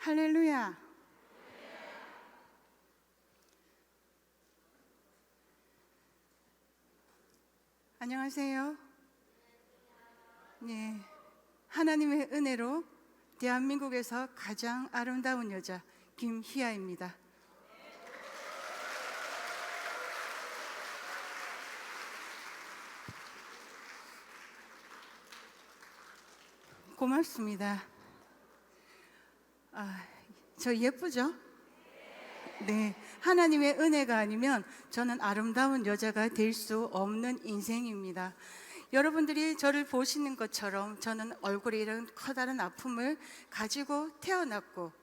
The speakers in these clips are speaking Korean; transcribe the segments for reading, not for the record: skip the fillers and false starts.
할렐루야. 안녕하세요. 네, 하나님의 은혜로 대한민국에서 가장 아름다운 여자 김희아입니다. 고맙습니다. 저 예쁘죠? 네, 하나님의 은혜가 아니면 저는 아름다운 여자가 될 수 없는 인생입니다. 여러분들이 저를 보시는 것처럼 저는 얼굴에 이런 커다란 아픔을 가지고 태어났고,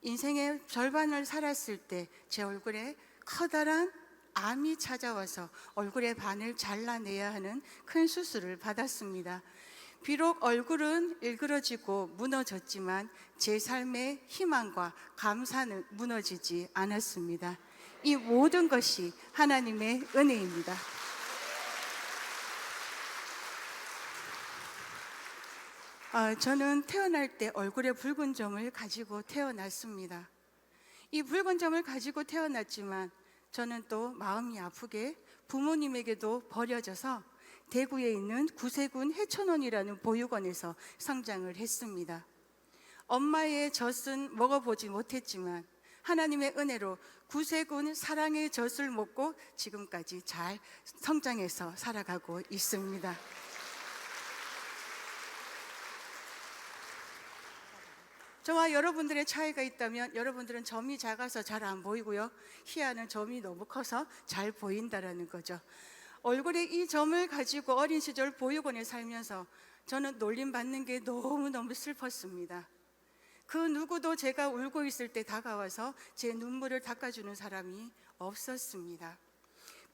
인생의 절반을 살았을 때 제 얼굴에 커다란 암이 찾아와서 얼굴의 반을 잘라내야 하는 큰 수술을 받았습니다. 비록 얼굴은 일그러지고 무너졌지만 제 삶의 희망과 감사는 무너지지 않았습니다. 이 모든 것이 하나님의 은혜입니다. 저는 태어날 때 얼굴에 붉은 점을 가지고 태어났습니다. 이 붉은 점을 가지고 태어났지만 저는 또 마음이 아프게 부모님에게도 버려져서 대구에 있는 구세군 해천원이라는 보육원에서 성장을 했습니다. 엄마의 젖은 먹어보지 못했지만 하나님의 은혜로 구세군 사랑의 젖을 먹고 지금까지 잘 성장해서 살아가고 있습니다. 저와 여러분들의 차이가 있다면 여러분들은 점이 작아서 잘 안 보이고요, 희아는 점이 너무 커서 잘 보인다라는 거죠. 얼굴에 이 점을 가지고 어린 시절 보육원에 살면서 저는 놀림받는 게 너무너무 슬펐습니다. 그 누구도 제가 울고 있을 때 다가와서 제 눈물을 닦아주는 사람이 없었습니다.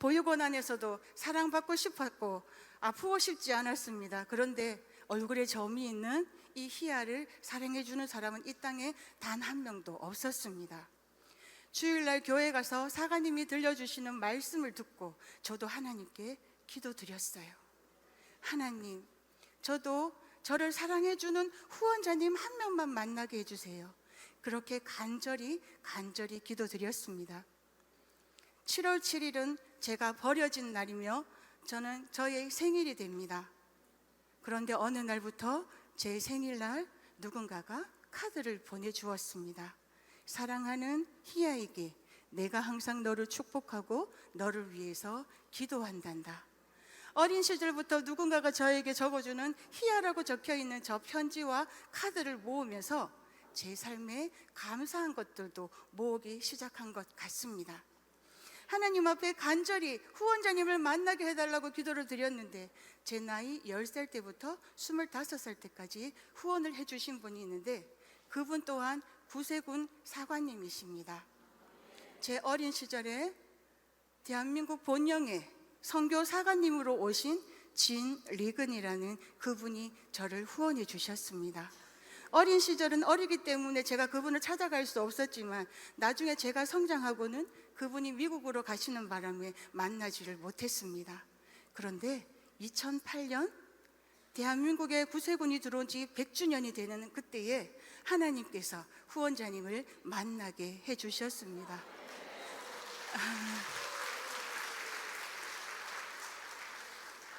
보육원 안에서도 사랑받고 싶었고 아프고 싶지 않았습니다. 그런데 얼굴에 점이 있는 이 희아를 사랑해주는 사람은 이 땅에 단 한 명도 없었습니다. 주일날 교회 가서 사가님이 들려주시는 말씀을 듣고 저도 하나님께 기도드렸어요. 하나님, 저도 저를 사랑해주는 후원자님 한 명만 만나게 해주세요. 그렇게 간절히 기도드렸습니다. 7월 7일은 제가 버려진 날이며 저는 저의 생일이 됩니다. 그런데 어느 날부터 제 생일날 누군가가 카드를 보내주었습니다. 사랑하는 희아에게 내가 항상 너를 축복하고 너를 위해서 기도한단다. 어린 시절부터 누군가가 저에게 적어주는 희아라고 적혀있는 저 편지와 카드를 모으면서 제 삶에 감사한 것들도 모으기 시작한 것 같습니다. 하나님 앞에 간절히 후원자님을 만나게 해달라고 기도를 드렸는데 제 나이 10살 때부터 25살 때까지 후원을 해주신 분이 있는데 그분 또한 구세군 사관님이십니다. 제 어린 시절에 대한민국 본영에 선교 사관님으로 오신 진 리근이라는 그분이 저를 후원해 주셨습니다. 어린 시절은 어리기 때문에 제가 그분을 찾아갈 수 없었지만 나중에 제가 성장하고는 그분이 미국으로 가시는 바람에 만나지를 못했습니다. 그런데 2008년 대한민국에 구세군이 들어온 지 100주년이 되는 그때에 하나님께서 후원자님을 만나게 해주셨습니다.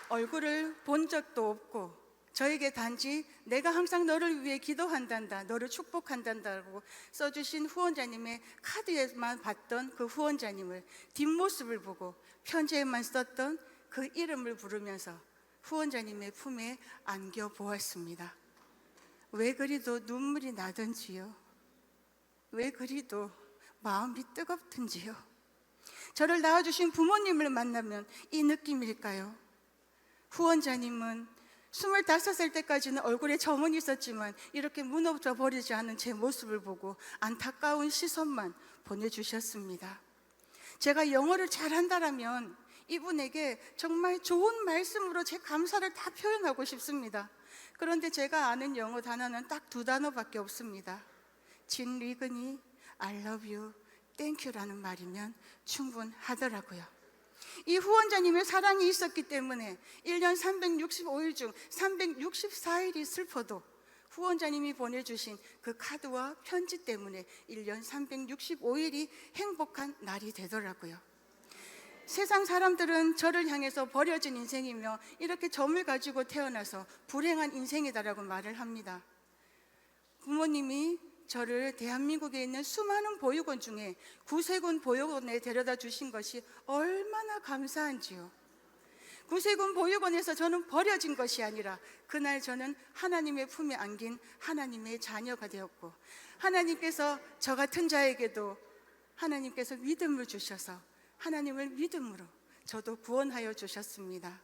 얼굴을 본 적도 없고 저에게 단지 내가 항상 너를 위해 기도한단다, 너를 축복한단다고 써주신 후원자님의 카드에만 봤던 그 후원자님을 뒷모습을 보고 편지에만 썼던 그 이름을 부르면서 후원자님의 품에 안겨 보았습니다. 왜 그리도 눈물이 나던지요, 왜 그리도 마음이 뜨겁던지요. 저를 낳아주신 부모님을 만나면 이 느낌일까요? 후원자님은 25살 때까지는 얼굴에 점은 있었지만 이렇게 무너져 버리지 않은 제 모습을 보고 안타까운 시선만 보내주셨습니다. 제가 영어를 잘한다라면 이분에게 정말 좋은 말씀으로 제 감사를 다 표현하고 싶습니다. 그런데 제가 아는 영어 단어는 딱 2단어밖에 없습니다. 진 리근이 I love you, thank you라는 말이면 충분하더라고요. 이 후원자님의 사랑이 있었기 때문에 1년 365일 중 364일이 슬퍼도 후원자님이 보내주신 그 카드와 편지 때문에 1년 365일이 행복한 날이 되더라고요. 세상 사람들은 저를 향해서 버려진 인생이며 이렇게 점을 가지고 태어나서 불행한 인생이다라고 말을 합니다. 부모님이 저를 대한민국에 있는 수많은 보육원 중에 구세군 보육원에 데려다 주신 것이 얼마나 감사한지요. 구세군 보육원에서 저는 버려진 것이 아니라 그날 저는 하나님의 품에 안긴 하나님의 자녀가 되었고, 하나님께서 저 같은 자에게도 하나님께서 믿음을 주셔서 하나님을 믿음으로 저도 구원하여 주셨습니다.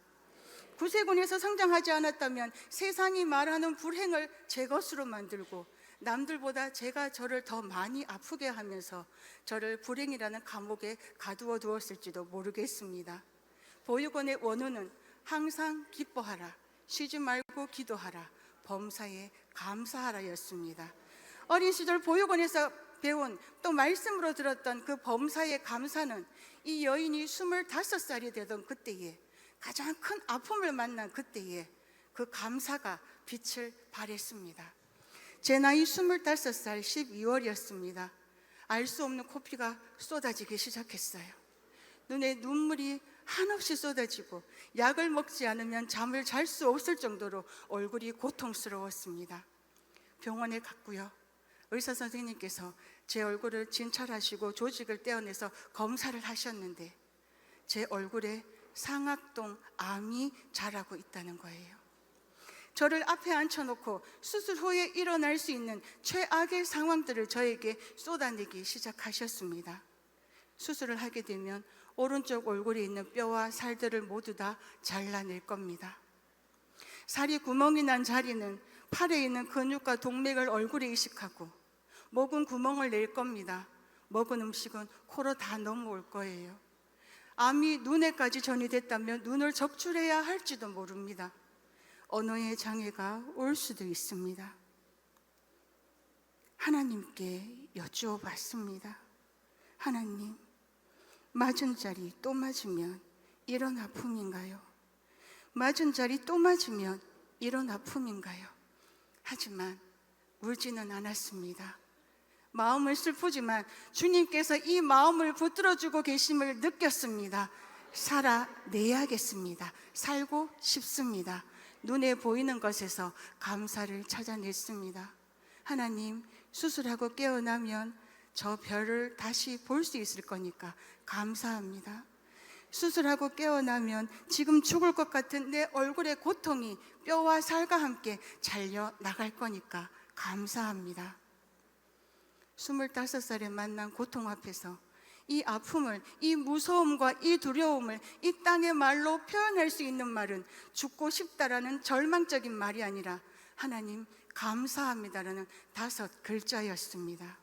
구세군에서 성장하지 않았다면 세상이 말하는 불행을 제 것으로 만들고 남들보다 제가 저를 더 많이 아프게 하면서 저를 불행이라는 감옥에 가두어 두었을지도 모르겠습니다. 보육원의 원우는 항상 기뻐하라, 쉬지 말고 기도하라, 범사에 감사하라였습니다. 어린 시절 보육원에서 배운 또 말씀으로 들었던 그 범사에 감사는 이 여인이 25살이 되던 그때에, 가장 큰 아픔을 만난 그때에 그 감사가 빛을 발했습니다. 제 나이 25살 12월이었습니다. 알 수 없는 코피가 쏟아지기 시작했어요. 눈에 눈물이 한없이 쏟아지고 약을 먹지 않으면 잠을 잘 수 없을 정도로 얼굴이 고통스러웠습니다. 병원에 갔고요. 의사 선생님께서 제 얼굴을 진찰하시고 조직을 떼어내서 검사를 하셨는데 제 얼굴에 상악동 암이 자라고 있다는 거예요. 저를 앞에 앉혀놓고 수술 후에 일어날 수 있는 최악의 상황들을 저에게 쏟아내기 시작하셨습니다. 수술을 하게 되면 오른쪽 얼굴에 있는 뼈와 살들을 모두 다 잘라낼 겁니다. 살이 구멍이 난 자리는 팔에 있는 근육과 동맥을 얼굴에 이식하고 목은 구멍을 낼 겁니다. 먹은 음식은 코로 다 넘어올 거예요. 암이 눈에까지 전이됐다면 눈을 적출해야 할지도 모릅니다. 언어의 장애가 올 수도 있습니다. 하나님께 여쭈어 봤습니다. 하나님, 맞은 자리 또 맞으면 이런 아픔인가요? 맞은 자리 또 맞으면 이런 아픔인가요? 하지만 울지는 않았습니다. 마음은 슬프지만 주님께서 이 마음을 붙들어주고 계심을 느꼈습니다. 살아내야겠습니다. 살고 싶습니다. 눈에 보이는 것에서 감사를 찾아냈습니다. 하나님, 수술하고 깨어나면 저 별을 다시 볼 수 있을 거니까 감사합니다. 수술하고 깨어나면 지금 죽을 것 같은 내 얼굴의 고통이 뼈와 살과 함께 잘려 나갈 거니까 감사합니다. 25살에 만난 고통 앞에서 이 아픔을, 이 무서움과 이 두려움을 이 땅의 말로 표현할 수 있는 말은 죽고 싶다라는 절망적인 말이 아니라 하나님 감사합니다라는 5글자였습니다.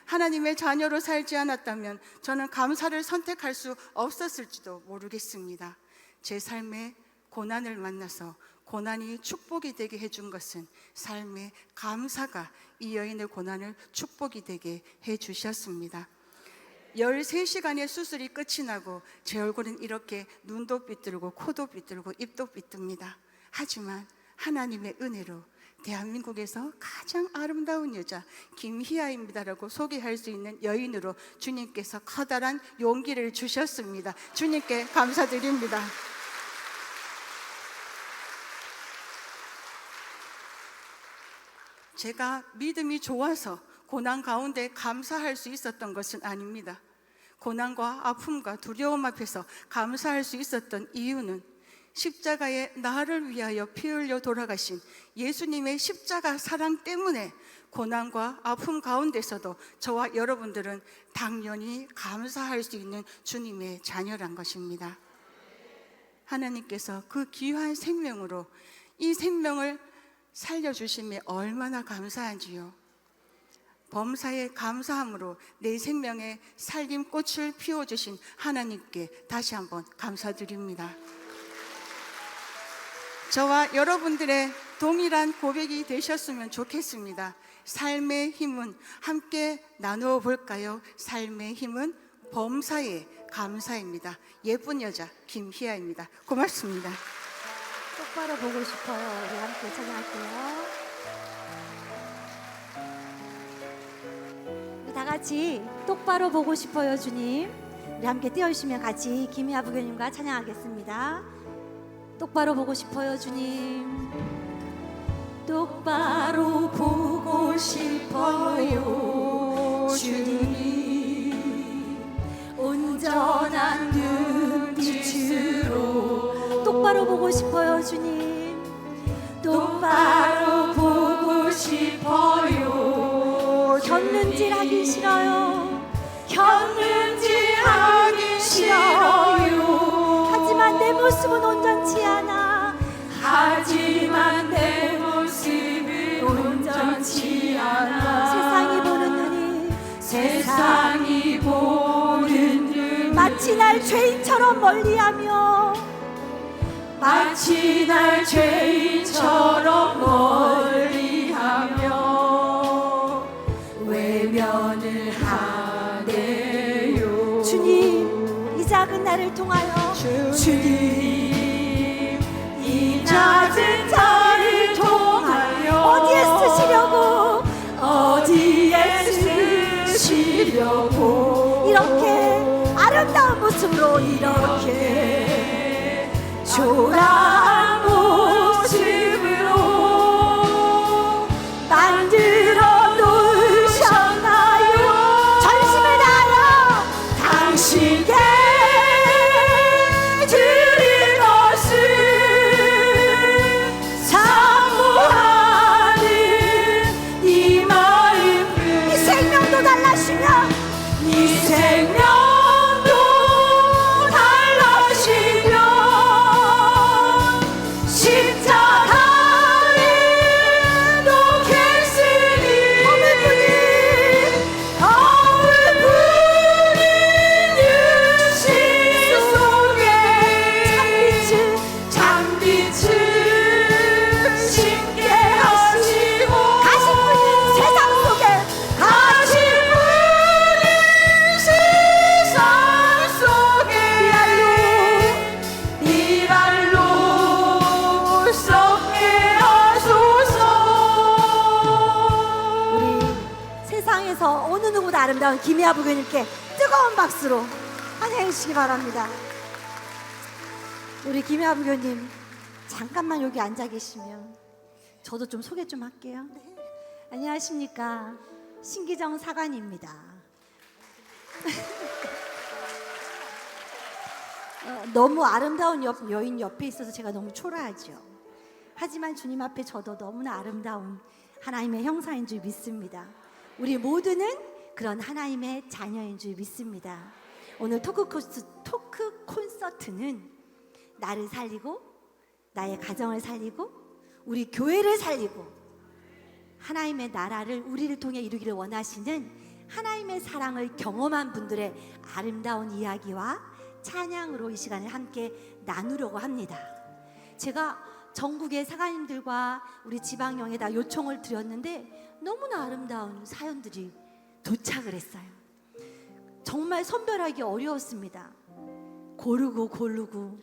하나님의 자녀로 살지 않았다면 저는 감사를 선택할 수 없었을지도 모르겠습니다. 제 삶에 고난을 만나서 고난이 축복이 되게 해준 것은 삶의 감사가 이 여인의 고난을 축복이 되게 해주셨습니다. 13시간의 수술이 끝이 나고 제 얼굴은 이렇게 눈도 삐뚤고 코도 삐뚤고 입도 삐뚤입니다. 하지만 하나님의 은혜로 대한민국에서 가장 아름다운 여자 김희아입니다라고 소개할 수 있는 여인으로 주님께서 커다란 용기를 주셨습니다. 주님께 감사드립니다. 제가 믿음이 좋아서 고난 가운데 감사할 수 있었던 것은 아닙니다. 고난과 아픔과 두려움 앞에서 감사할 수 있었던 이유는 십자가에 나를 위하여 피 흘려 돌아가신 예수님의 십자가 사랑 때문에 고난과 아픔 가운데서도 저와 여러분들은 당연히 감사할 수 있는 주님의 자녀란 것입니다. 하나님께서 그 귀한 생명으로 이 생명을 살려주심에 얼마나 감사한지요. 범사에 감사함으로 내 생명에 살림 꽃을 피워주신 하나님께 다시 한번 감사드립니다. 저와 여러분들의 동일한 고백이 되셨으면 좋겠습니다. 삶의 힘은 함께 나누어 볼까요? 삶의 힘은 범사에 감사입니다. 예쁜 여자 김희아입니다. 고맙습니다. 똑바로 보고 싶어요. 우리 함께 찬양할게요. 같이 똑바로 보고 싶어요 주님. 우리 함께 띄워주시면 같이 김희아 부교님과 찬양하겠습니다. 똑바로 보고 싶어요 주님. 똑바로 보고 싶어요 주님. 온전한 눈빛으로 똑바로 보고 싶어요 주님. 똑바로 보고 싶어요. 곁눈질하기 싫어요. 곁눈질하기 싫어요. 하지만 내 모습은 온전치 않아. 하지만 내 모습은 온전치 않아. 세상이 보는 눈이 마치 날 죄인처럼 멀리하며 마치 날 죄인처럼 멀리하며 외면을 하네요. 주님, 이 작은 나를 통하여 주님, 이 작은 나를 통하여 어디에 쓰시려고 이렇게 아름다운 모습으로 이렇게 초라한 모습으로 만들어 놓으셨나요? 전심을 다하여 당신께 드릴 것을 사모하는 이 마음, 이 생명도 달라시며 이 생명도 달라시며 십자가에 놓겠으니 어느 분이 유신 속에 장빛을 심게 하시고 가신 분이 세상 속에 가신 분이 세상 속에 비랄로 썩게 하소서. 우리 세상에서 어느 누구보다 아름다운 김희아 부교님께 뜨거운 박수로 환영해 주시기 바랍니다. 우리 김희아 부교님 잠깐만 여기 앉아 계시면 저도 좀 소개 좀 할게요. 안녕하십니까, 신기정 사관입니다. 너무 아름다운 여인 옆에 있어서 제가 너무 초라하죠. 하지만 주님 앞에 저도 너무나 아름다운 하나님의 형사인 줄 믿습니다. 우리 모두는 그런 하나님의 자녀인 줄 믿습니다. 오늘 토크 콘서트는 나를 살리고 나의 가정을 살리고 우리 교회를 살리고 하나님의 나라를 우리를 통해 이루기를 원하시는 하나님의 사랑을 경험한 분들의 아름다운 이야기와 찬양으로 이 시간을 함께 나누려고 합니다. 제가 전국의 사관님들과 우리 지방령에다 요청을 드렸는데 너무나 아름다운 사연들이 도착을 했어요. 정말 선별하기 어려웠습니다. 고르고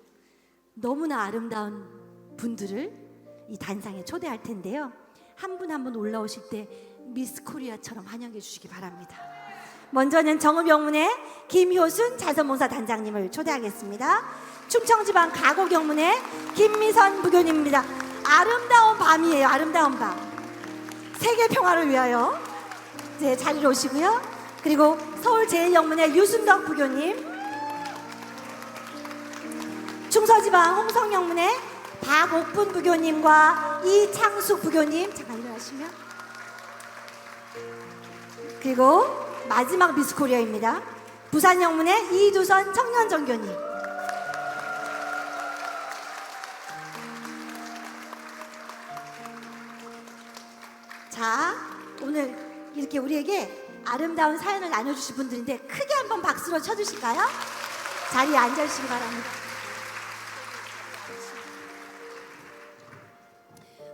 너무나 아름다운 분들을 이 단상에 초대할 텐데요. 한 분 한 분 올라오실 때 미스 코리아처럼 환영해 주시기 바랍니다. 먼저는 정읍영문의 김효순 자선봉사 단장님을 초대하겠습니다. 충청지방 가곡영문의 김미선 부교님입니다. 아름다운 밤이에요. 아름다운 밤. 세계 평화를 위하여 이제 자리로 오시고요. 그리고 서울제일영문의 유순덕 부교님, 충서지방 홍성영문의 박옥분 부교님과 이창숙 부교님 잠깐 일어나시면, 그리고 마지막 미스코리아입니다. 부산영문의 이두선 청년정교님. 자, 오늘 이렇게 우리에게 아름다운 사연을 나눠주실 분들인데 크게 한번 박수로 쳐주실까요? 자리에 앉아주시기 바랍니다.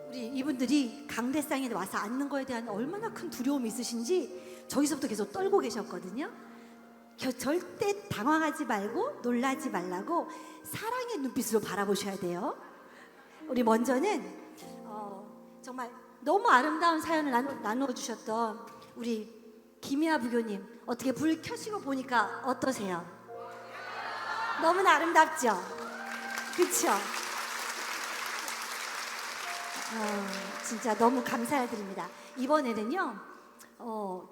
우리 이분들이 강대상에 와서 앉는 거에 대한 얼마나 큰 두려움이 있으신지 저기서부터 계속 떨고 계셨거든요. 절대 당황하지 말고 놀라지 말라고 사랑의 눈빛으로 바라보셔야 돼요. 우리 먼저는 정말 너무 아름다운 사연을 나누어 주셨던 우리 김희아 부교님 어떻게 불 켜시고 보니까 어떠세요? 너무나 아름답죠? 그쵸? 진짜 너무 감사드립니다. 이번에는요,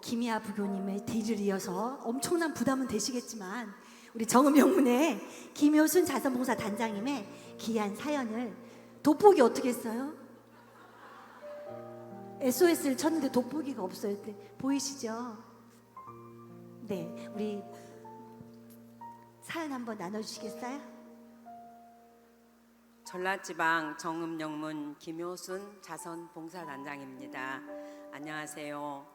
김희아 부교님의 뒤를 이어서 엄청난 부담은 되시겠지만 우리 정음영문의 김효순 자선봉사 단장님의 귀한 사연을 돋보기 어떻게 했어요? SOS를 쳤는데 돋보기가 없어요. 보이시죠? 네, 우리 사연 한번 나눠주시겠어요? 전라지방 정음영문 김효순 자선봉사단장입니다. 안녕하세요.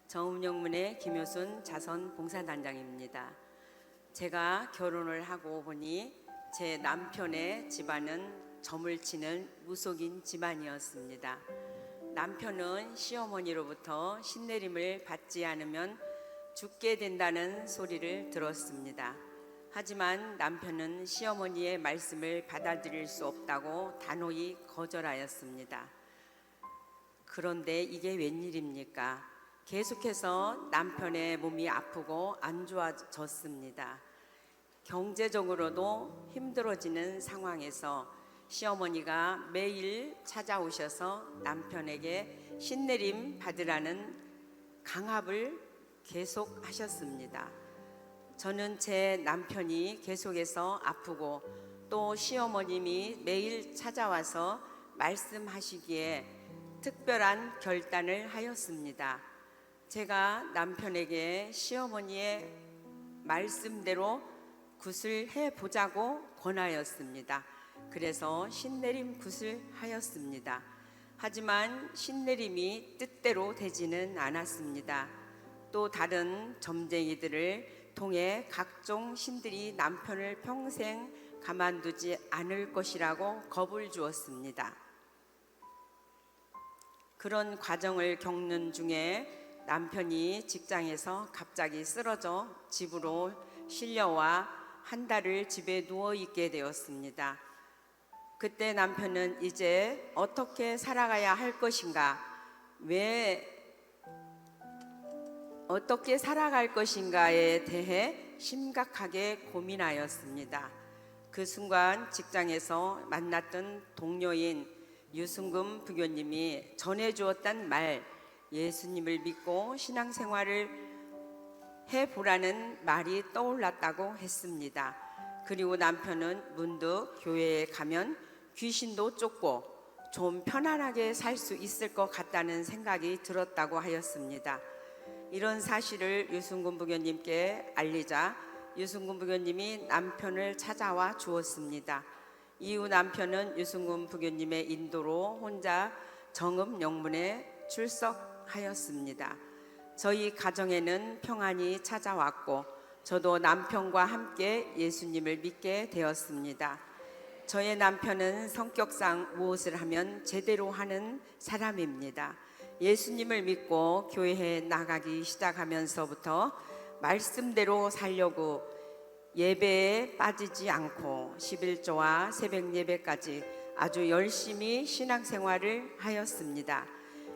정음영문의 김효순 자선봉사단장입니다. 제가 결혼을 하고 보니 제 남편의 집안은 점을 치는 무속인 집안이었습니다. 남편은 시어머니로부터 신내림을 받지 않으면 죽게 된다는 소리를 들었습니다. 하지만 남편은 시어머니의 말씀을 받아들일 수 없다고 단호히 거절하였습니다. 그런데 이게 웬일입니까? 계속해서 남편의 몸이 아프고 안 좋아졌습니다. 경제적으로도 힘들어지는 상황에서 시어머니가 매일 찾아오셔서 남편에게 신내림 받으라는 강압을 계속 하셨습니다. 저는 제 남편이 계속해서 아프고 또 시어머님이 매일 찾아와서 말씀하시기에 특별한 결단을 하였습니다. 제가 남편에게 시어머니의 말씀대로 굿을 해보자고 권하였습니다. 그래서 신내림 굿을 하였습니다. 하지만 신내림이 뜻대로 되지는 않았습니다. 또 다른 점쟁이들을 통해 각종 신들이 남편을 평생 가만두지 않을 것이라고 겁을 주었습니다. 그런 과정을 겪는 중에 남편이 직장에서 갑자기 쓰러져 집으로 실려와 한 달을 집에 누워 있게 되었습니다. 그때 남편은 이제 어떻게 살아가야 할 것인가, 어떻게 살아갈 것인가에 대해 심각하게 고민하였습니다. 그 순간 직장에서 만났던 동료인 유승금 부교님이 전해주었던 말, 예수님을 믿고 신앙생활을 해보라는 말이 떠올랐다고 했습니다. 그리고 남편은 문득 교회에 가면 귀신도 쫓고 좀 편안하게 살 수 있을 것 같다는 생각이 들었다고 하였습니다. 이런 사실을 유승근 부교님께 알리자 유승근 부교님이 남편을 찾아와 주었습니다. 이후 남편은 유승근 부교님의 인도로 혼자 정음영문에 출석하였습니다. 저희 가정에는 평안이 찾아왔고 저도 남편과 함께 예수님을 믿게 되었습니다. 저의 남편은 성격상 무엇을 하면 제대로 하는 사람입니다. 예수님을 믿고 교회에 나가기 시작하면서부터 말씀대로 살려고 예배에 빠지지 않고 11조와 새벽 예배까지 아주 열심히 신앙생활을 하였습니다.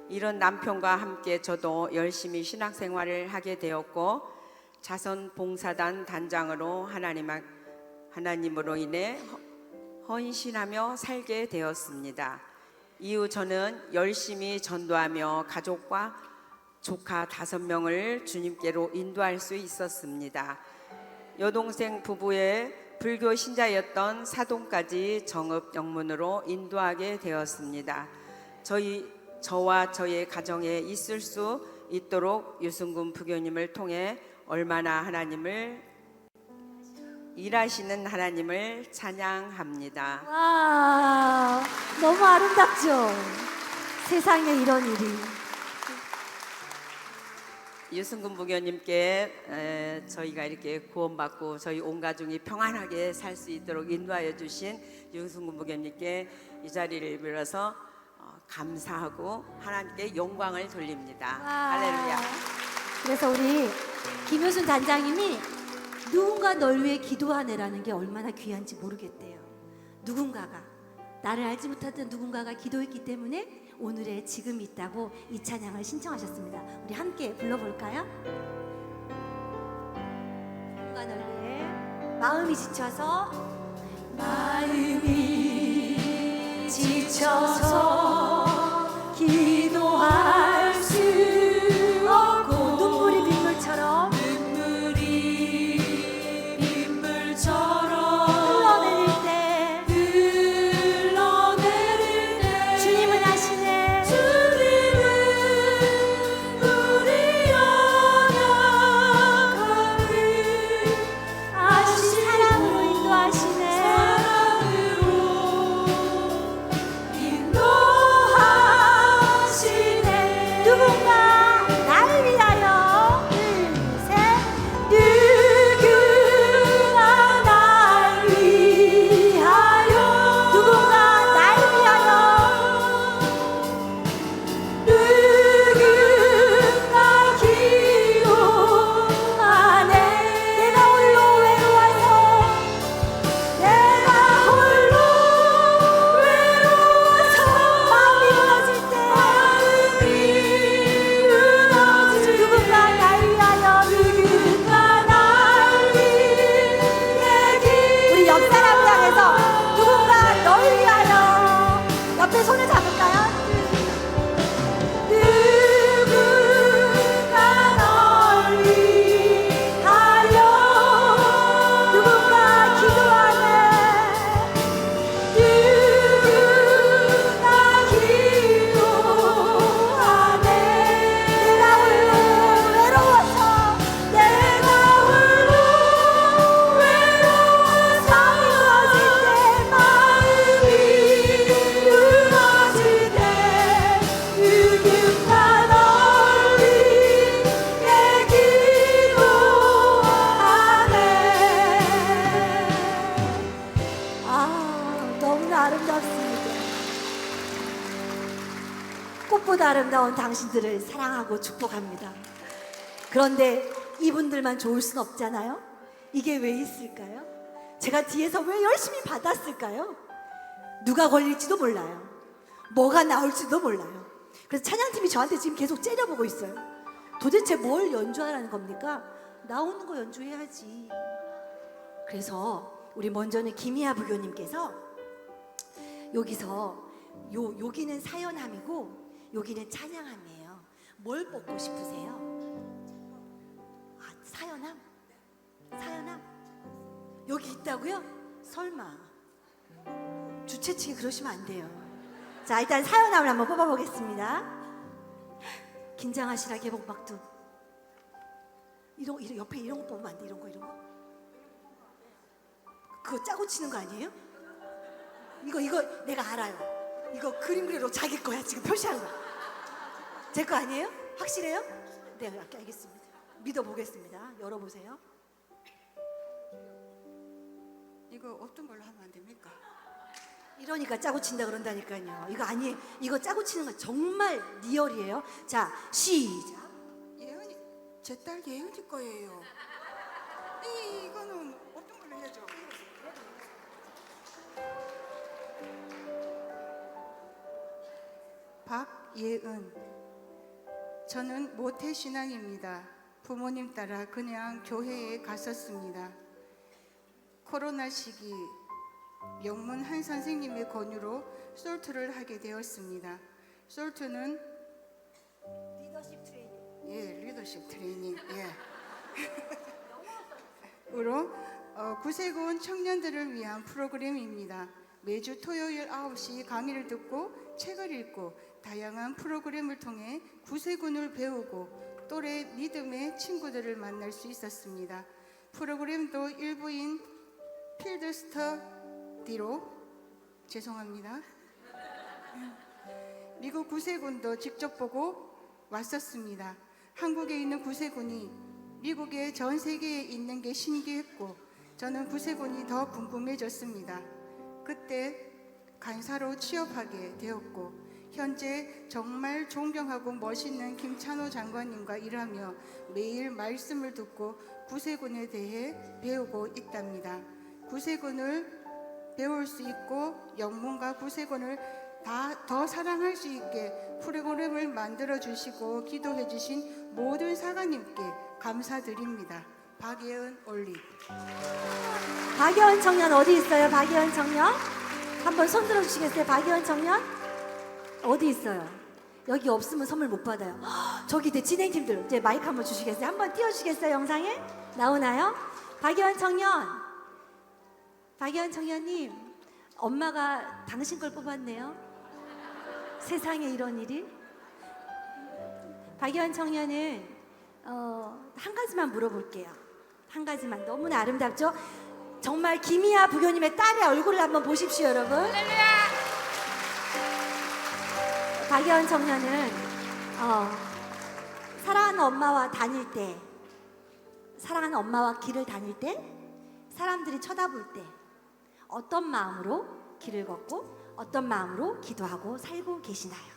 이런 남편과 함께 저도 열심히 신앙생활을 하게 되었고 자선봉사단 단장으로 하나님으로 인해 헌신하며 살게 되었습니다. 이후 저는 열심히 전도하며 가족과 조카 5명을 주님께로 인도할 수 있었습니다. 여동생 부부의 불교 신자였던 사돈까지 정읍영문으로 인도하게 되었습니다. 저와 저의 가정에 있을 수 있도록 유승근 부교님을 통해 얼마나 일하시는 하나님을 찬양합니다. 와, 너무 아름답죠? 세상에 이런 일이. 유승근 부교님께 저희가 이렇게 구원받고 저희 온 가족이 평안하게 살 수 있도록 인도하여 주신 유승근 부교님께 이 자리를 빌어서 감사하고 하나님께 영광을 돌립니다. 와. 할렐루야. 그래서 우리 김효순 단장님이 누군가 널 위해 기도하네라는 게 얼마나 귀한지 모르겠대요. 누군가가, 나를 알지 못하던 누군가가 기도했기 때문에 오늘의 지금이 있다고 이 찬양을 신청하셨습니다. 우리 함께 불러볼까요? 공간을 위해 마음이 지쳐서 기도할 수 없고 눈물이 빗물처럼 흘러내릴 때 주님은 아시네. 우리 연약함을 사랑으로 인도하시네. 누군가 나를 위하여 둘셋 누군가 나를 위하여 누군가 나를 위하여 누군가 기도하네. 내가 홀로 외로워서 마음이 무너질 때 누군가 날 위하여 우리 옆 사람을 향해서 누군가 널 위하여 옆에 손을 잡을까요? 누군가 널 위하여 누군가 기도하네. 누군가 기도하네. 내가 홀로 외로워서 마음이 무너질 때 누군가 널 위해 기도하네. 너무나 아름답습니다. 꽃보다 아름다운 당신들을 사랑하고 축복합니다. 그런데 이분들만 좋을 순 없잖아요. 이게 왜 있을까요? 제가 뒤에서 왜 열심히 받았을까요? 누가 걸릴지도 몰라요. 뭐가 나올지도 몰라요. 그래서 찬양팀이 저한테 지금 계속 째려보고 있어요. 도대체 뭘 연주하라는 겁니까? 나오는 거 연주해야지. 그래서 우리 먼저는 김희아 부교님께서 여기서 여기는 사연함이고 여기는 찬양함이에요. 뭘 뽑고 싶으세요? 사연함? 사연함? 여기 있다고요? 설마 주최 측에 그러시면 안 돼요. 자, 일단 사연함을 한번 뽑아보겠습니다. 긴장하시라 개봉박두. 이런 옆에 이런 거 뽑으면 안 돼. 이런 거 그거 짜고 치는 거 아니에요? 이거 내가 알아요. 이거 그림 그리로 자기 거야. 지금 표시한 거. 제 거 아니에요? 확실해요? 네, 알겠습니다. 믿어보겠습니다. 열어보세요. 이거 어떤 걸로 하면 안 됩니까? 이러니까 짜고 친다 그런다니까요. 이거 아니에요. 이거 짜고 치는 거 정말 리얼이에요. 자, 시작. 예은이, 제 딸 예은이 거예요. 이거는 어떤 걸로 해야죠? 박예은. 저는 모태신앙입니다. 부모님 따라 그냥 교회에 갔었습니다. 코로나 시기 명문 한 선생님의 권유로 솔트를 하게 되었습니다. 솔트는 리더십 트레이닝. 리더십 트레이닝. 으로 구세군 청년들을 위한 프로그램입니다. 매주 토요일 9시 강의를 듣고 책을 읽고 다양한 프로그램을 통해 구세군을 배우고 또래 믿음의 친구들을 만날 수 있었습니다. 프로그램도 일부인 필드 스터디로 죄송합니다. 미국 구세군도 직접 보고 왔었습니다. 한국에 있는 구세군이 미국의 전 세계에 있는 게 신기했고 저는 구세군이 더 궁금해졌습니다. 그때 간사로 취업하게 되었고 현재 정말 존경하고 멋있는 김찬호 장관님과 일하며 매일 말씀을 듣고 구세군에 대해 배우고 있답니다. 구세군을 배울 수 있고 영문과 구세군을 더 사랑할 수 있게 프로그램을 만들어 주시고 기도해 주신 모든 사관님께 감사드립니다. 박예은 올리. 박예원 청년 어디 있어요? 박예원 청년 한번 손 들어주시겠어요? 박예원 청년 어디 있어요? 여기 없으면 선물 못 받아요. 헉, 저기 진행팀들 이제 마이크 한번 주시겠어요? 한번 띄워주시겠어요? 영상에 나오나요? 박예원 청년, 박예원 청년님, 엄마가 당신 걸 뽑았네요. 세상에 이런 일이. 박예원 청년은 한 가지만 물어볼게요. 한 가지만. 너무나 아름답죠? 정말 김희아 부교님의 딸의 얼굴을 한번 보십시오, 여러분. 박예원 청년은 사랑하는 엄마와 다닐 때, 사랑하는 엄마와 길을 다닐 때, 사람들이 쳐다볼 때 어떤 마음으로 길을 걷고 어떤 마음으로 기도하고 살고 계시나요?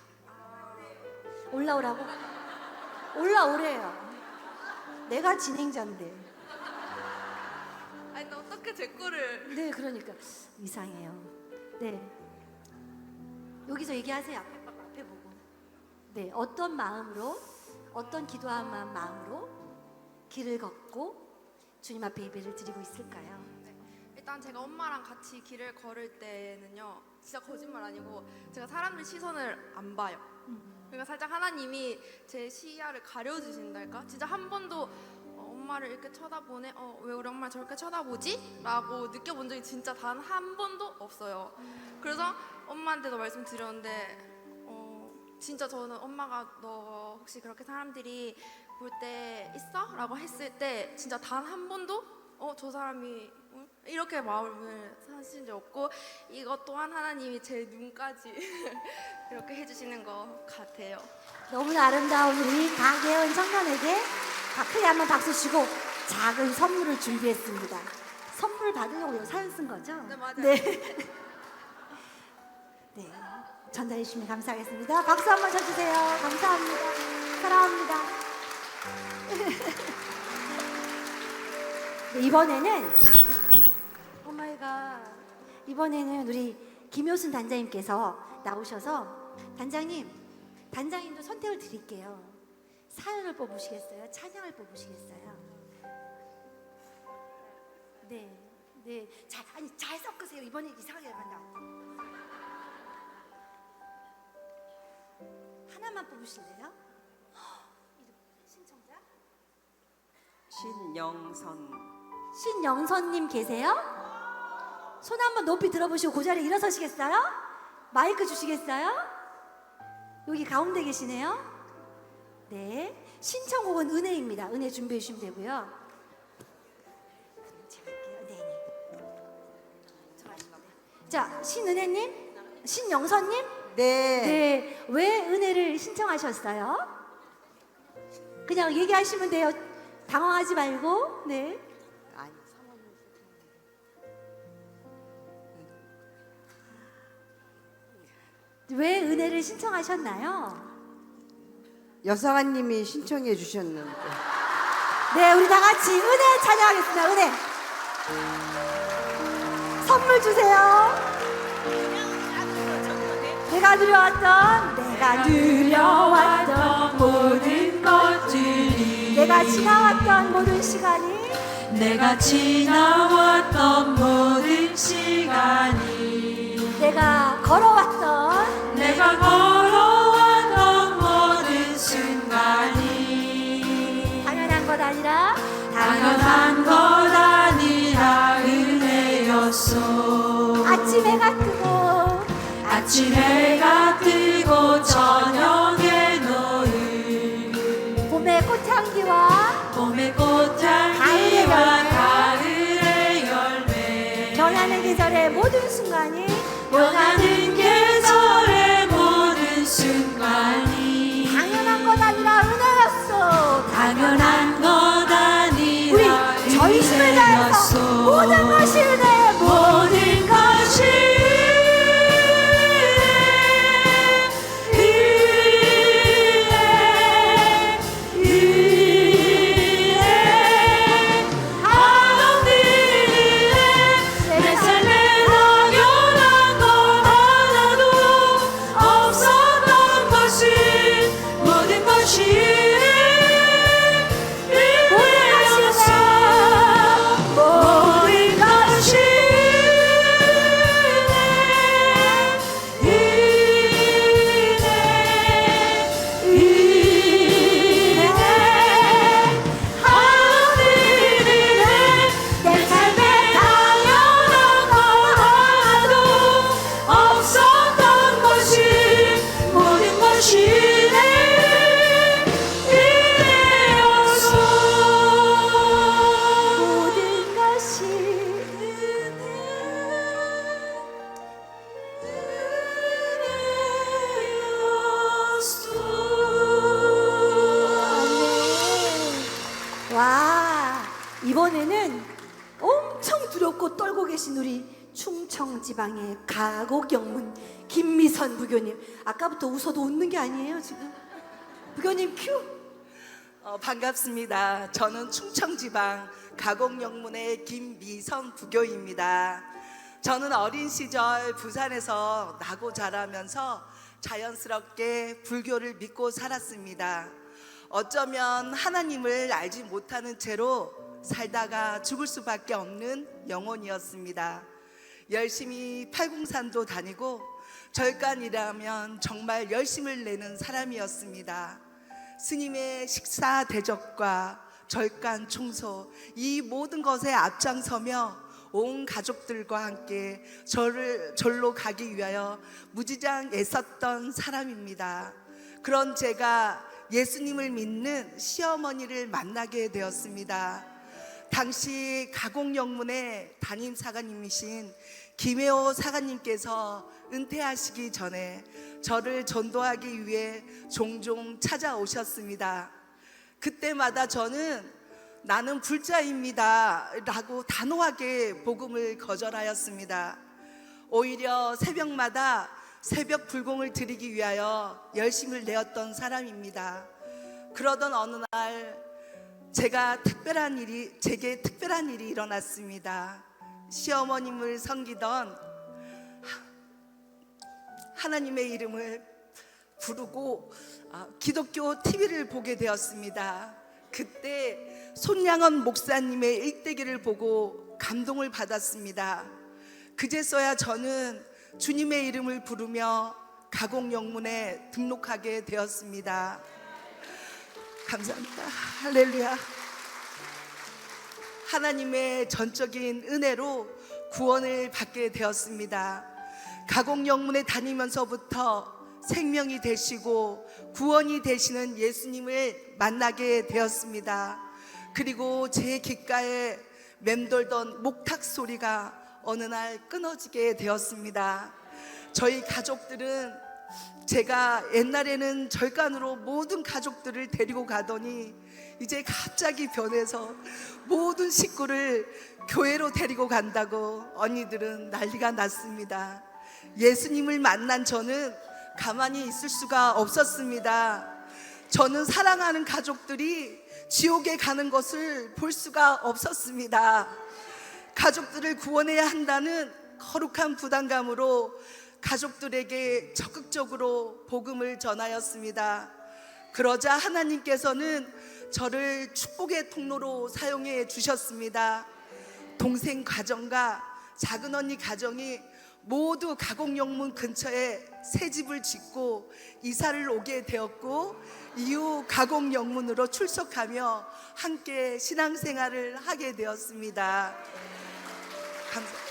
올라오라고? 올라오래요. 내가 진행자인데. 아니, 어떻게 제 거를. 네, 그러니까 이상해요. 네, 여기서 얘기하세요. 앞에 보고. 네, 어떤 마음으로, 어떤 기도하는 마음으로 길을 걷고 주님 앞에 예배를 드리고 있을까요? 일단 제가 엄마랑 같이 길을 걸을 때는요, 진짜 거짓말 아니고 제가 사람들 시선을 안 봐요. 그러니까 살짝 하나님이 제 시야를 가려주신달까? 진짜 한 번도 엄마를 이렇게 쳐다보네, 왜 우리 엄마 저렇게 쳐다보지? 라고 느껴본 적이 진짜 단 한 번도 없어요. 그래서 엄마한테도 말씀드렸는데 진짜 저는 엄마가 너 혹시 그렇게 사람들이 볼 때 있어? 라고 했을 때 진짜 단 한 번도 저 사람이 이렇게 마음을 사신 적 없고, 이것 또한 하나님이 제 눈까지 이렇게 해주시는 것 같아요. 너무나 아름다운 우리 박예원 청년에게 크게 한번 박수 치고 작은 선물을 준비했습니다. 선물 받으려고 사연 쓴 거죠? 네, 맞아요. 네. 네, 전달해 주시면 감사하겠습니다. 박수 한번 쳐주세요. 감사합니다. 사랑합니다. 네, 이번에는 우리 김효순 단장님께서 나오셔서 단장님도 선택을 드릴게요. 사연을 뽑으시겠어요? 찬양을 뽑으시겠어요? 네, 잘 섞으세요. 이번에 이상하게 만나. 하나만 뽑으실래요? 신청자? 신영선님 계세요? 손 한번 높이 들어보시고 그 자리에 일어서시겠어요? 마이크 주시겠어요? 여기 가운데 계시네요. 네, 신청곡은 은혜입니다. 은혜 준비해 주시면 되고요. 제가 할게요. 네. 자, 신은혜님, 신영선님. 네, 왜 은혜를 신청하셨어요? 그냥 얘기하시면 돼요. 당황하지 말고. 네. 왜 은혜를 신청하셨나요? 여사관님이 신청해 주셨는데. 네, 우리 다 같이 은혜 찬양하겠습니다. 은혜. 선물 주세요. 내가 누려왔던 모든 것들이, 내가 지나왔던 모든 시간이, 내가 지나왔던 모든 시간이, 내가 걸어왔던 모든 순간이 당연한 것 아니라 당연한 것 아니라 은혜였소. 아침 해가 뜨고 저녁의 노을, 봄의 꽃향기와 가을의 열매, 변하는 계절의 모든 순간이, 당연한 것 아니라 은혜였소. 당연한 것 아니라 우리 전심을 다해서 모든 것이 은혜, 모든 것이 이번에는 엄청 두렵고 떨고 계신 우리 충청지방의 가곡영문 김미선 부교님. 아까부터 웃어도 웃는 게 아니에요 지금. 부교님 큐. 반갑습니다. 저는 충청지방 가곡영문의 김미선 부교입니다. 저는 어린 시절 부산에서 나고 자라면서 자연스럽게 불교를 믿고 살았습니다. 어쩌면 하나님을 알지 못하는 채로 살다가 죽을 수밖에 없는 영혼이었습니다. 열심히 팔공산도 다니고 절간이라면 정말 열심을 내는 사람이었습니다. 스님의 식사 대접과 절간 청소, 이 모든 것에 앞장서며 온 가족들과 함께 절로 가기 위하여 무지장 애썼던 사람입니다. 그런 제가 예수님을 믿는 시어머니를 만나게 되었습니다. 당시 가곡영문의 담임 사관님이신 김혜호 사관님께서 은퇴하시기 전에 저를 전도하기 위해 종종 찾아오셨습니다. 그때마다 저는 나는 불자입니다 라고 단호하게 복음을 거절하였습니다. 오히려 새벽마다 새벽 불공을 드리기 위하여 열심을 내었던 사람입니다. 그러던 어느 날 제게 특별한 일이 일어났습니다. 시어머님을 섬기던 하나님의 이름을 부르고 기독교 TV를 보게 되었습니다. 그때 손양원 목사님의 일대기를 보고 감동을 받았습니다. 그제서야 저는 주님의 이름을 부르며 가곡영문에 등록하게 되었습니다. 감사합니다. 할렐루야. 하나님의 전적인 은혜로 구원을 받게 되었습니다. 가곡영문에 다니면서부터 생명이 되시고 구원이 되시는 예수님을 만나게 되었습니다. 그리고 제 귓가에 맴돌던 목탁 소리가 어느 날 끊어지게 되었습니다. 저희 가족들은 제가 옛날에는 절간으로 모든 가족들을 데리고 가더니 이제 갑자기 변해서 모든 식구를 교회로 데리고 간다고 언니들은 난리가 났습니다. 예수님을 만난 저는 가만히 있을 수가 없었습니다. 저는 사랑하는 가족들이 지옥에 가는 것을 볼 수가 없었습니다. 가족들을 구원해야 한다는 거룩한 부담감으로 가족들에게 적극적으로 복음을 전하였습니다. 그러자 하나님께서는 저를 축복의 통로로 사용해 주셨습니다. 동생 가정과 작은 언니 가정이 모두 가곡영문 근처에 새 집을 짓고 이사를 오게 되었고, 이후 가곡영문으로 출석하며 함께 신앙생활을 하게 되었습니다. 감사합니다.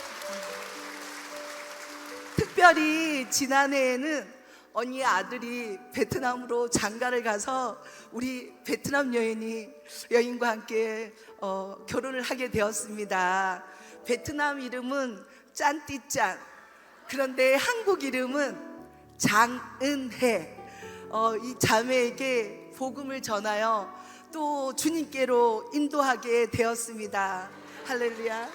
특별히 지난해에는 언니의 아들이 베트남으로 장가를 가서 우리 베트남 여인과 함께 결혼을 하게 되었습니다. 베트남 이름은 짠띠짠, 그런데 한국 이름은 장은혜. 이 자매에게 복음을 전하여 또 주님께로 인도하게 되었습니다. 할렐루야.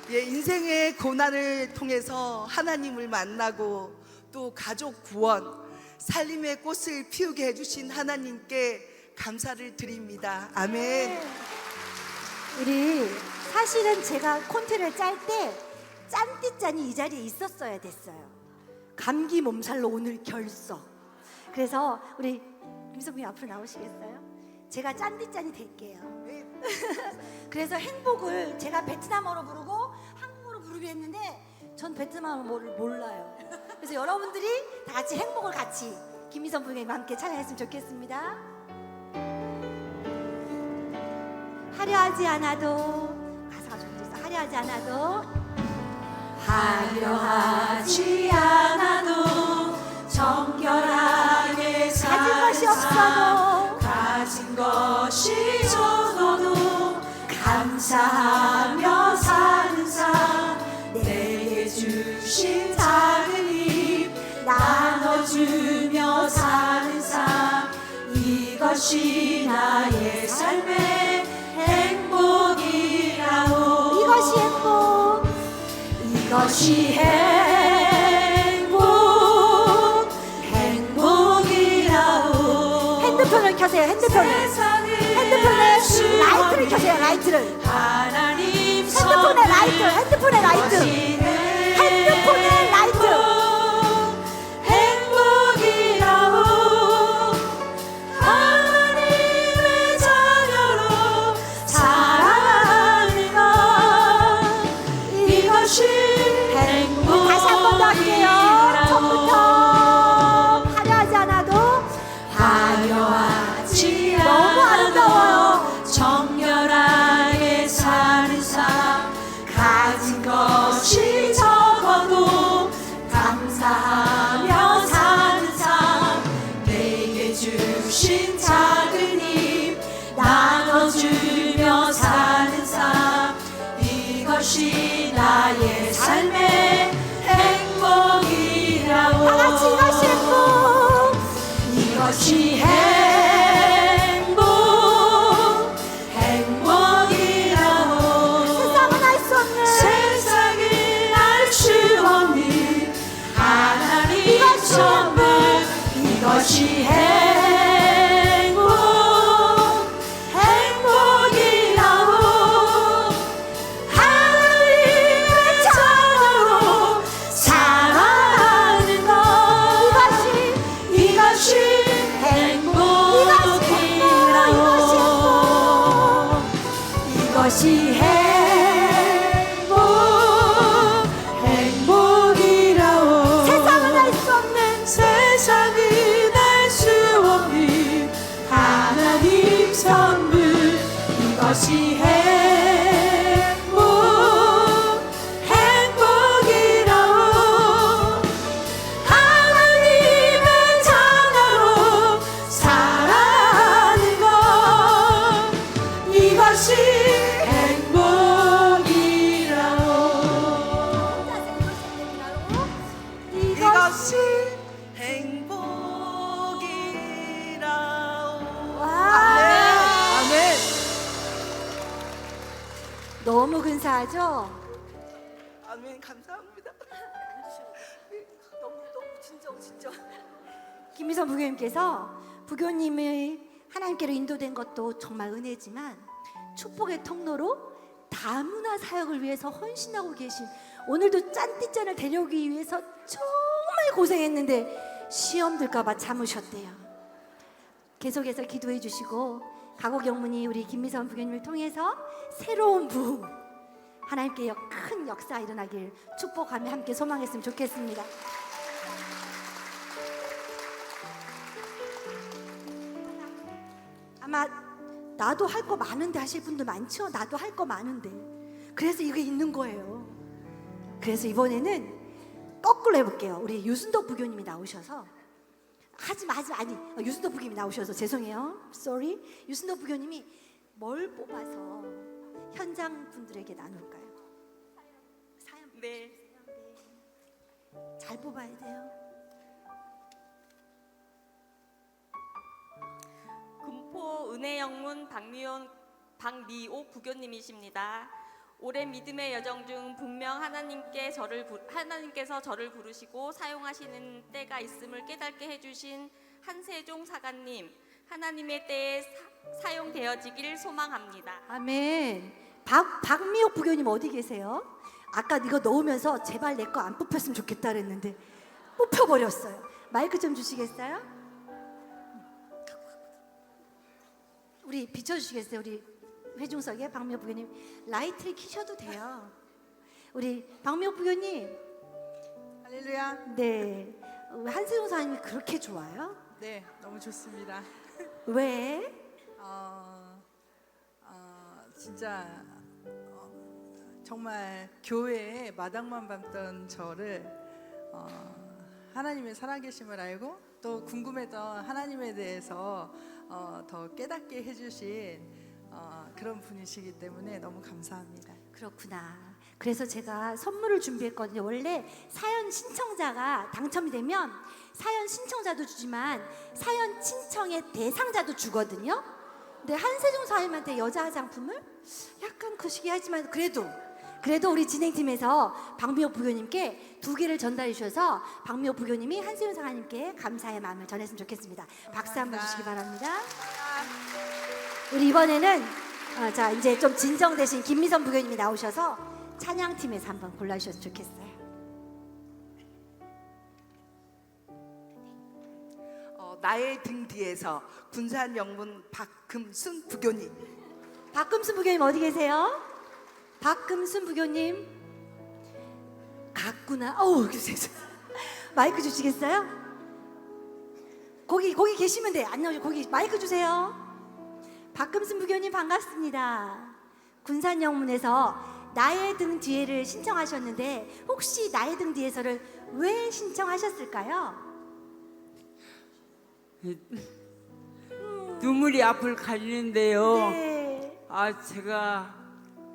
예, 인생의 고난을 통해서 하나님을 만나고 또 가족 구원, 살림의 꽃을 피우게 해주신 하나님께 감사를 드립니다. 아멘. 우리 사실은 제가 콘티를 짤 때 짠띠짠이 이 자리에 있었어야 됐어요. 감기 몸살로 오늘 결석. 그래서 우리 김선미 앞으로 나오시겠어요? 제가 짠띠짠이 될게요. 그래서 행복을 제가 베트남어로 부르고 한국어로 부르기로 했는데 전 베트남어를 몰라요. 그래서 여러분들이 다 같이 행복을 같이 김미선 부모님과 함께 찬양했으면 좋겠습니다. 하려 하지 않아도, 가사가 좀 있어. 하려 하지 않아도, 하려 하지 않아도 정결하게 가진 것이 없어도, 가진 것이 적어도 감사하며 사는 삶, 내게 주신 작은 힘 나눠주며 사는 삶, 이것이 나의 삶의 행복이 이것이 행복 행복이라오 핸드폰을 켜세요. 핸드폰을 라이트를 켜세요. 라이트를 하나님 핸드폰의 라이트 핸드폰의 라이트 핸드폰의 라이트 행복이라오 하나님의 자녀로 사랑하는 것 이것이 행복 다시 한 번 더 할게요. 처음부터 화려하지 않아도 화려하지 너무 아름다워요. 정결하게 사는 삶 가진 것이 적어도 감사하며 사는 삶 내게 주신 작은 힘 나눠주며 사는 삶 이것이 나의 삶의 행복이라고 다 같이 이것이 행복 이것이 행복 행복이라고 세상은 알 수 없는 세상이 알 수 없는 하나님 선물 이것이 행복 행복이라고 하나님의 자녀로 사랑하는 것 이것이 행복이라고 이것이 행복 행복이라고 세상은 알 수 없는 세상이 날 수 없는 하나님 선물 이것이 행복 행복이라고 하나님의 자녀로 사랑하는 것 이것이 행복이라고 이것이 행복이라오. 아멘. 너무 근사하죠? 아멘. 감사합니다. 너무 진짜 김미선 부교님께서 부교님의 하나님께로 인도된 것도 정말 은혜지만 축복의 통로로 다문화 사역을 위해서 헌신하고 계신 오늘도 짠띠짠을 데려오기 위해서 정말 고생했는데 시험 들까봐 참으셨대요. 계속해서 기도해 주시고 가곡 영문이 우리 김미선 부교님을 통해서 새로운 부흥 하나님께 큰 역사 일어나길 축복하며 함께 소망했으면 좋겠습니다. 아마 나도 할 거 많은데 하실 분들 많죠? 나도 할 거 많은데 그래서 이게 있는 거예요. 그래서 이번에는 거꾸로 해볼게요. 우리 유순덕 부교님이 나오셔서 아니 유순덕 부교님이 나오셔서 죄송해요. sorry. 유순덕 부교님이 뭘 뽑아서 현장 분들에게 나눌까요? 사연 네. 잘 뽑아야 돼요. 금포 은혜영문 박미옥 부교님이십니다. 올해 믿음의 여정 중 분명 하나님께서 저를 부르시고 사용하시는 때가 있음을 깨닫게 해주신 한세종 사관님, 하나님의 때에 사용되어지길 소망합니다. 아멘. 박미옥 부교님 어디 계세요? 아까 이거 넣으면서 제발 내 거 안 뽑혔으면 좋겠다 그랬는데 뽑혀버렸어요. 마이크 좀 주시겠어요? 우리 비춰주시겠어요? 우리 회중석에 박미옥 부교님 라이트를 켜셔도 돼요. 우리 박미옥 부교님. 할렐루야. 네. 한세종 사님이 그렇게 좋아요? 네, 너무 좋습니다. 왜? 진짜 정말 교회에 마당만 밟던 저를 하나님의 살아계심을 알고 또 궁금했던 하나님에 대해서 더 깨닫게 해주신 그런 분이시기 때문에 너무 감사합니다. 그렇구나. 그래서 제가 선물을 준비했거든요. 원래 사연 신청자가 당첨이 되면 사연 신청자도 주지만 사연 신청의 대상자도 주거든요. 근데 한세종 사님한테 여자 화장품을 약간 거시기 하지만 그래도 그래도 우리 진행팀에서 박미호 부교님께 2개를 전달해 주셔서 박미호 부교님이 한수연 사관님께 감사의 마음을 전했으면 좋겠습니다. 박수 한번 주시기 바랍니다. 우리 이번에는 자 이제 좀 진정되신 김미선 부교님이 나오셔서 찬양팀에서 한번 골라주셨으면 좋겠어요. 나의 등 뒤에서 군산 영문 박금순 부교님. 박금순 부교님 어디 계세요? 박금순 부교님 갔구나. 어우 마이크 주시겠어요? 거기 계시면 돼. 안 나오죠. 거기 마이크 주세요. 박금순 부교님 반갑습니다. 군산 영문에서 나의 등 뒤에를 신청하셨는데 혹시 나의 등 뒤에서를 왜 신청하셨을까요? 눈물이 앞을 가리는데요. 네. 제가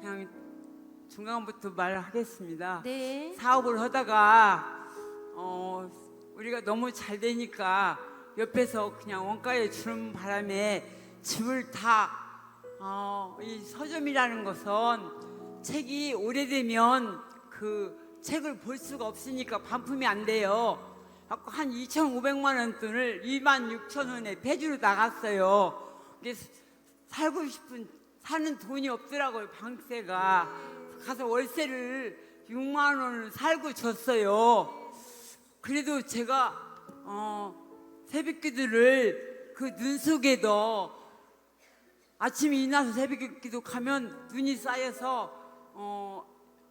그냥 중간부터 말하겠습니다. 네. 사업을 하다가 우리가 너무 잘 되니까 옆에서 그냥 원가에 주는 바람에 집을 이 서점이라는 것은 책이 오래되면 그 책을 볼 수가 없으니까 반품이 안 돼요. 한 2,500만 원 돈을 26,000원에 폐주로 나갔어요. 이게 살고 싶은 사는 돈이 없더라고요. 방세가 가서 월세를 6만 원을 살고 줬어요. 그래도 제가 새벽기도를 그 눈 속에도 아침에 일어나서 새벽기도 가면 눈이 쌓여서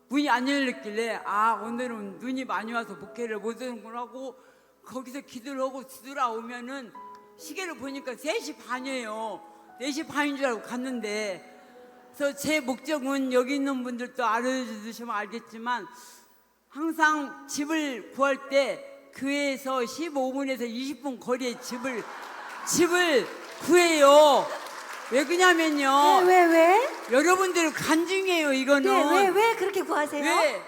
문이 안 열렸길래 오늘은 눈이 많이 와서 목회를 못 오는구나 하고 거기서 기도를 하고 뒤돌아오면은 시계를 보니까 3시 반이에요. 4시 반인 줄 알고 갔는데, 그래서 제 목적은 여기 있는 분들도 알아주시면 알겠지만 항상 집을 구할 때 교회에서 15분에서 20분 거리에 집을 구해요. 왜 그러냐면요. 왜? 여러분들 간증이에요. 이거는 네, 왜 그렇게 구하세요? 왜?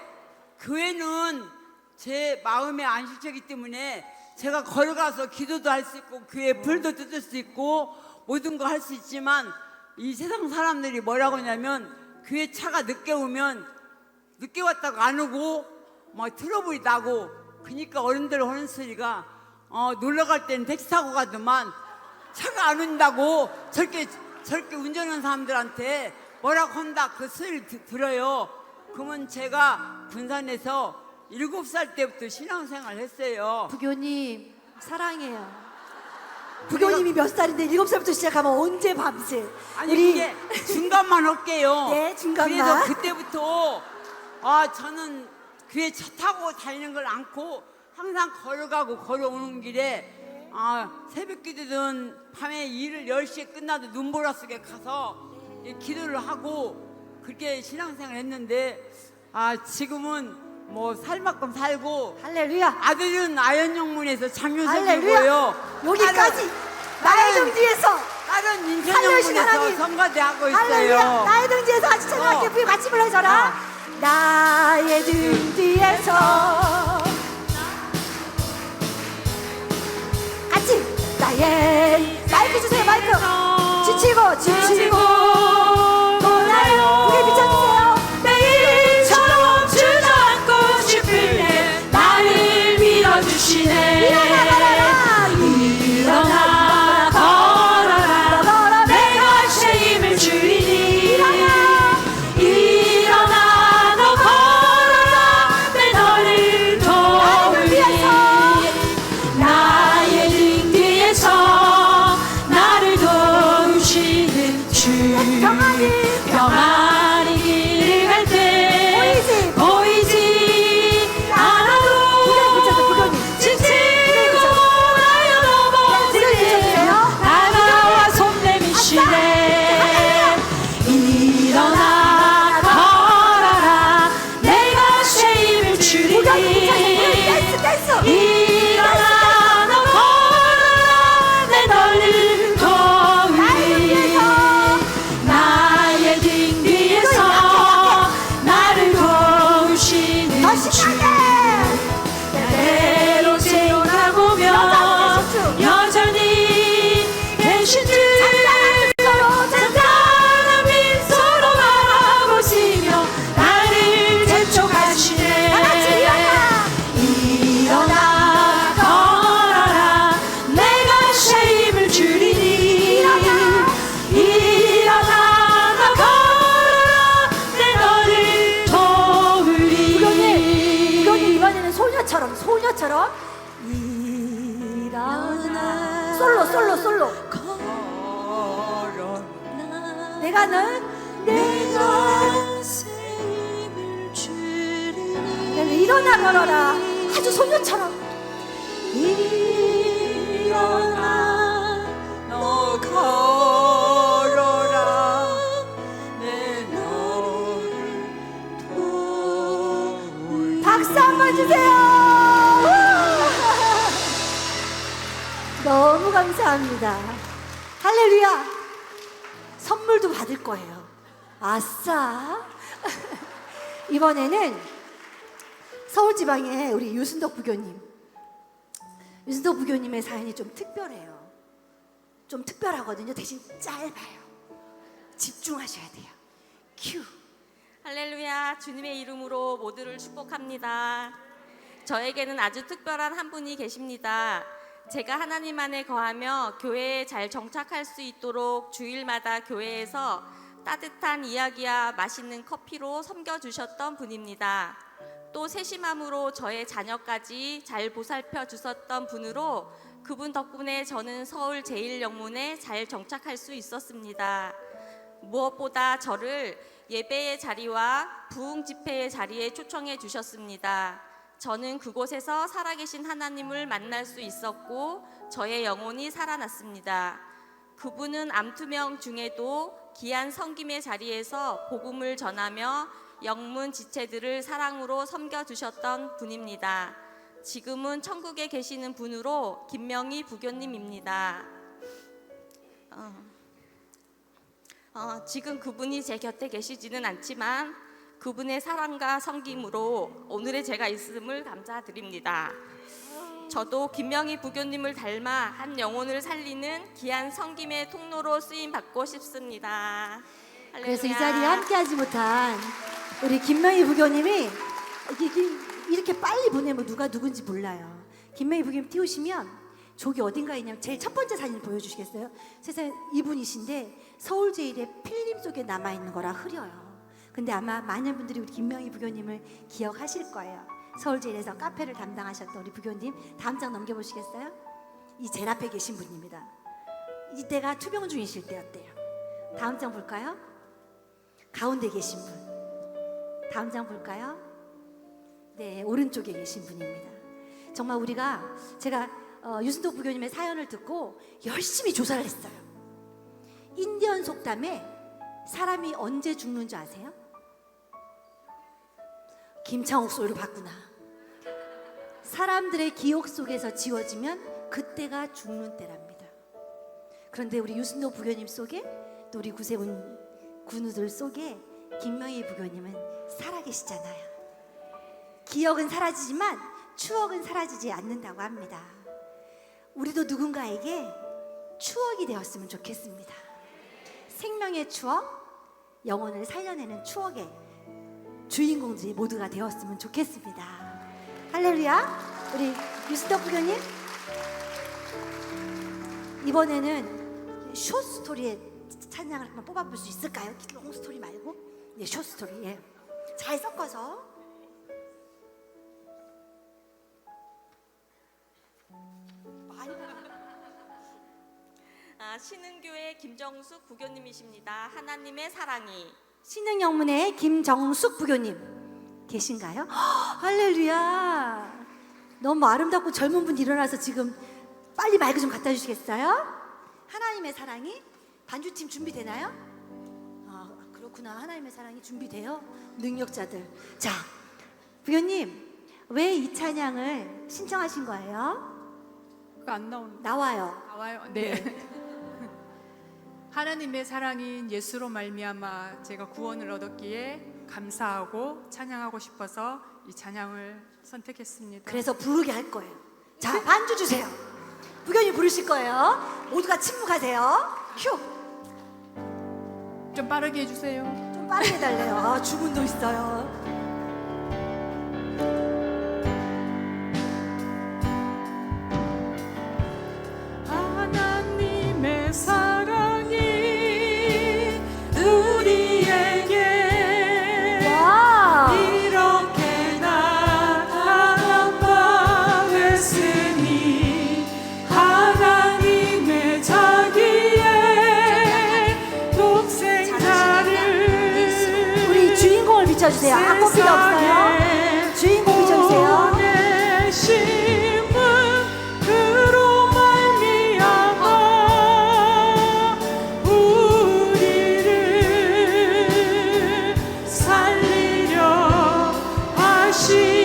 교회는 제 마음의 안식처이기 때문에 제가 걸어가서 기도도 할 수 있고 교회 불도 뜯을 수 있고 모든 거 할 수 있지만 이 세상 사람들이 뭐라고 하냐면 교회 차가 늦게 오면 늦게 왔다고 안 오고 막 트러블이 나고, 그러니까 어른들 하는 소리가 놀러 갈 때는 택시 타고 가더만 차가 안 온다고 저렇게 운전하는 사람들한테 뭐라고 한다 그 소리를 들어요. 그러면 제가 군산에서 7살 때부터 신앙생활 했어요. 부교님 사랑해요. 부교님이 몇 살인데 7살부터 시작하면 언제 밤새? 아니 이게 중간만 할게요. 네, 중간만. 그래서 그때부터 저는 교회 차 타고 다니는 걸 않고 항상 걸어가고 걸어오는 길에 새벽기도든 밤에 일을 10시에 끝나도 눈보라 속에 가서 기도를 하고 그렇게 신앙생활 했는데 지금은 뭐 살 만큼 살고, 할렐루야. 아들은 아현영문에서 장교생이고요. 할렐루야. 여기까지 나의 등 뒤에서 딸은 살려주신 인천영문에서 하나님. 성가대 하고 할렐루야. 있어요. 나의 등 뒤에서 같이 찬양할게. 부에 같이 불러줘라. 나의 등 뒤에서 같이 나의 마이크 주세요. 마이크 지치고 떠나요. 부에 비춰주세요. 매일처럼 주저앉고 싶을 때 나를 밀어주시네. 일어나 걸어라 내가 책임을 주리니. 일어나 너 걸어라 내 너를 도우리. 나의 등 뒤에서 나를 도우시는 주. 평안히 길을 갈 때 보이지 않아도 지치고 나여 넘어질 때 다가와 손 내미시네. 일어나 걸어라 내가 책임을 주리니. 일어나 너 걸어라 내 너를 도우리. 나의 등 솔로. 내가 일어나 걸어라. 아주 소녀처럼. 일어나 너 걸어라 내 너를 도울 박수 한번 주세요. 너무 감사합니다. 할렐루야. 선물도 받을 거예요. 아싸. 이번에는 서울지방에 우리 유순덕 부교님, 유순덕 부교님의 사연이 좀 특별해요. 좀 특별하거든요. 대신 짧아요. 집중하셔야 돼요. 큐. 할렐루야. 주님의 이름으로 모두를 축복합니다. 저에게는 아주 특별한 한 분이 계십니다. 제가 하나님 안에 거하며 교회에 잘 정착할 수 있도록 주일마다 교회에서 따뜻한 이야기와 맛있는 커피로 섬겨주셨던 분입니다. 또 세심함으로 저의 자녀까지 잘 보살펴 주셨던 분으로 그분 덕분에 저는 서울 제1영문에 잘 정착할 수 있었습니다. 무엇보다 저를 예배의 자리와 부흥 집회의 자리에 초청해 주셨습니다. 저는 그곳에서 살아계신 하나님을 만날 수 있었고 저의 영혼이 살아났습니다. 그분은 암투명 중에도 귀한 섬김의 자리에서 복음을 전하며 영문 지체들을 사랑으로 섬겨주셨던 분입니다. 지금은 천국에 계시는 분으로 김명희 부교님입니다. 지금 그분이 제 곁에 계시지는 않지만 그분의 사랑과 섬김으로 오늘의 제가 있음을 감사드립니다. 저도 김명희 부교님을 닮아 한 영혼을 살리는 귀한 섬김의 통로로 쓰임 받고 싶습니다. 할렐루야. 그래서 이 자리에 함께하지 못한 우리 김명희 부교님이 이렇게 빨리 보내면 누가 누군지 몰라요. 김명희 부교님 띄우시면 저기 어딘가에 있냐면 제일 첫 번째 사진 보여주시겠어요? 세상에 이분이신데 서울제일의 필름 속에 남아있는 거라 흐려요. 근데 아마 많은 분들이 우리 김명희 부교님을 기억하실 거예요. 서울제일에서 카페를 담당하셨던 우리 부교님. 다음 장 넘겨보시겠어요? 이 제일 앞에 계신 분입니다. 이때가 투병 중이실 때였대요. 다음 장 볼까요? 가운데 계신 분. 다음 장 볼까요? 네, 오른쪽에 계신 분입니다. 정말 제가 유순덕 부교님의 사연을 듣고 열심히 조사를 했어요. 인디언 속담에 사람이 언제 죽는 줄 아세요? 김창옥 소리로 봤구나. 사람들의 기억 속에서 지워지면 그때가 죽는 때랍니다. 그런데 우리 유순덕 부교님 속에 또 우리 구세군 군우들 속에 김명희 부교님은 살아계시잖아요. 기억은 사라지지만 추억은 사라지지 않는다고 합니다. 우리도 누군가에게 추억이 되었으면 좋겠습니다. 생명의 추억, 영혼을 살려내는 추억의 주인공들이 모두가 되었으면 좋겠습니다. 할렐루야. 우리 유순덕 부교님, 이번에는 숏스토리의 찬양을 한번 뽑아볼 수 있을까요? 롱 스토리 말고 숏스토리. 예. 잘 섞어서. 신흥교회 김정숙 부교님이십니다. 하나님의 사랑이. 신흥영문의 김정숙 부교님 계신가요? 할렐루야. 너무 아름답고 젊은 분 일어나서 지금 빨리 마이크 좀 갖다 주시겠어요? 하나님의 사랑이. 반주팀 준비되나요? 그렇구나. 하나님의 사랑이 준비돼요. 능력자들. 자, 부교님 왜 이 찬양을 신청하신 거예요? 안 나오는 나와요. 나와요. 네. 하나님의 사랑인 예수로 말미암아 제가 구원을 얻었기에 감사하고 찬양하고 싶어서 이 찬양을 선택했습니다. 그래서 부르게 할 거예요. 자, 반주 주세요. 부교님 부르실 거예요. 모두가 침묵하세요. 큐. 좀 빠르게 해주세요. 좀 빠르게 달래요. 주문도 있어요. 하나님의 사랑이 우리에게 와. 이렇게 나타난 바 됐으니 하나님의 비춰주세요. 악보 필요 없어요. 주인공 비춰주세요. 보내심은 그로 말미암아 우리를 살리려 하심이라.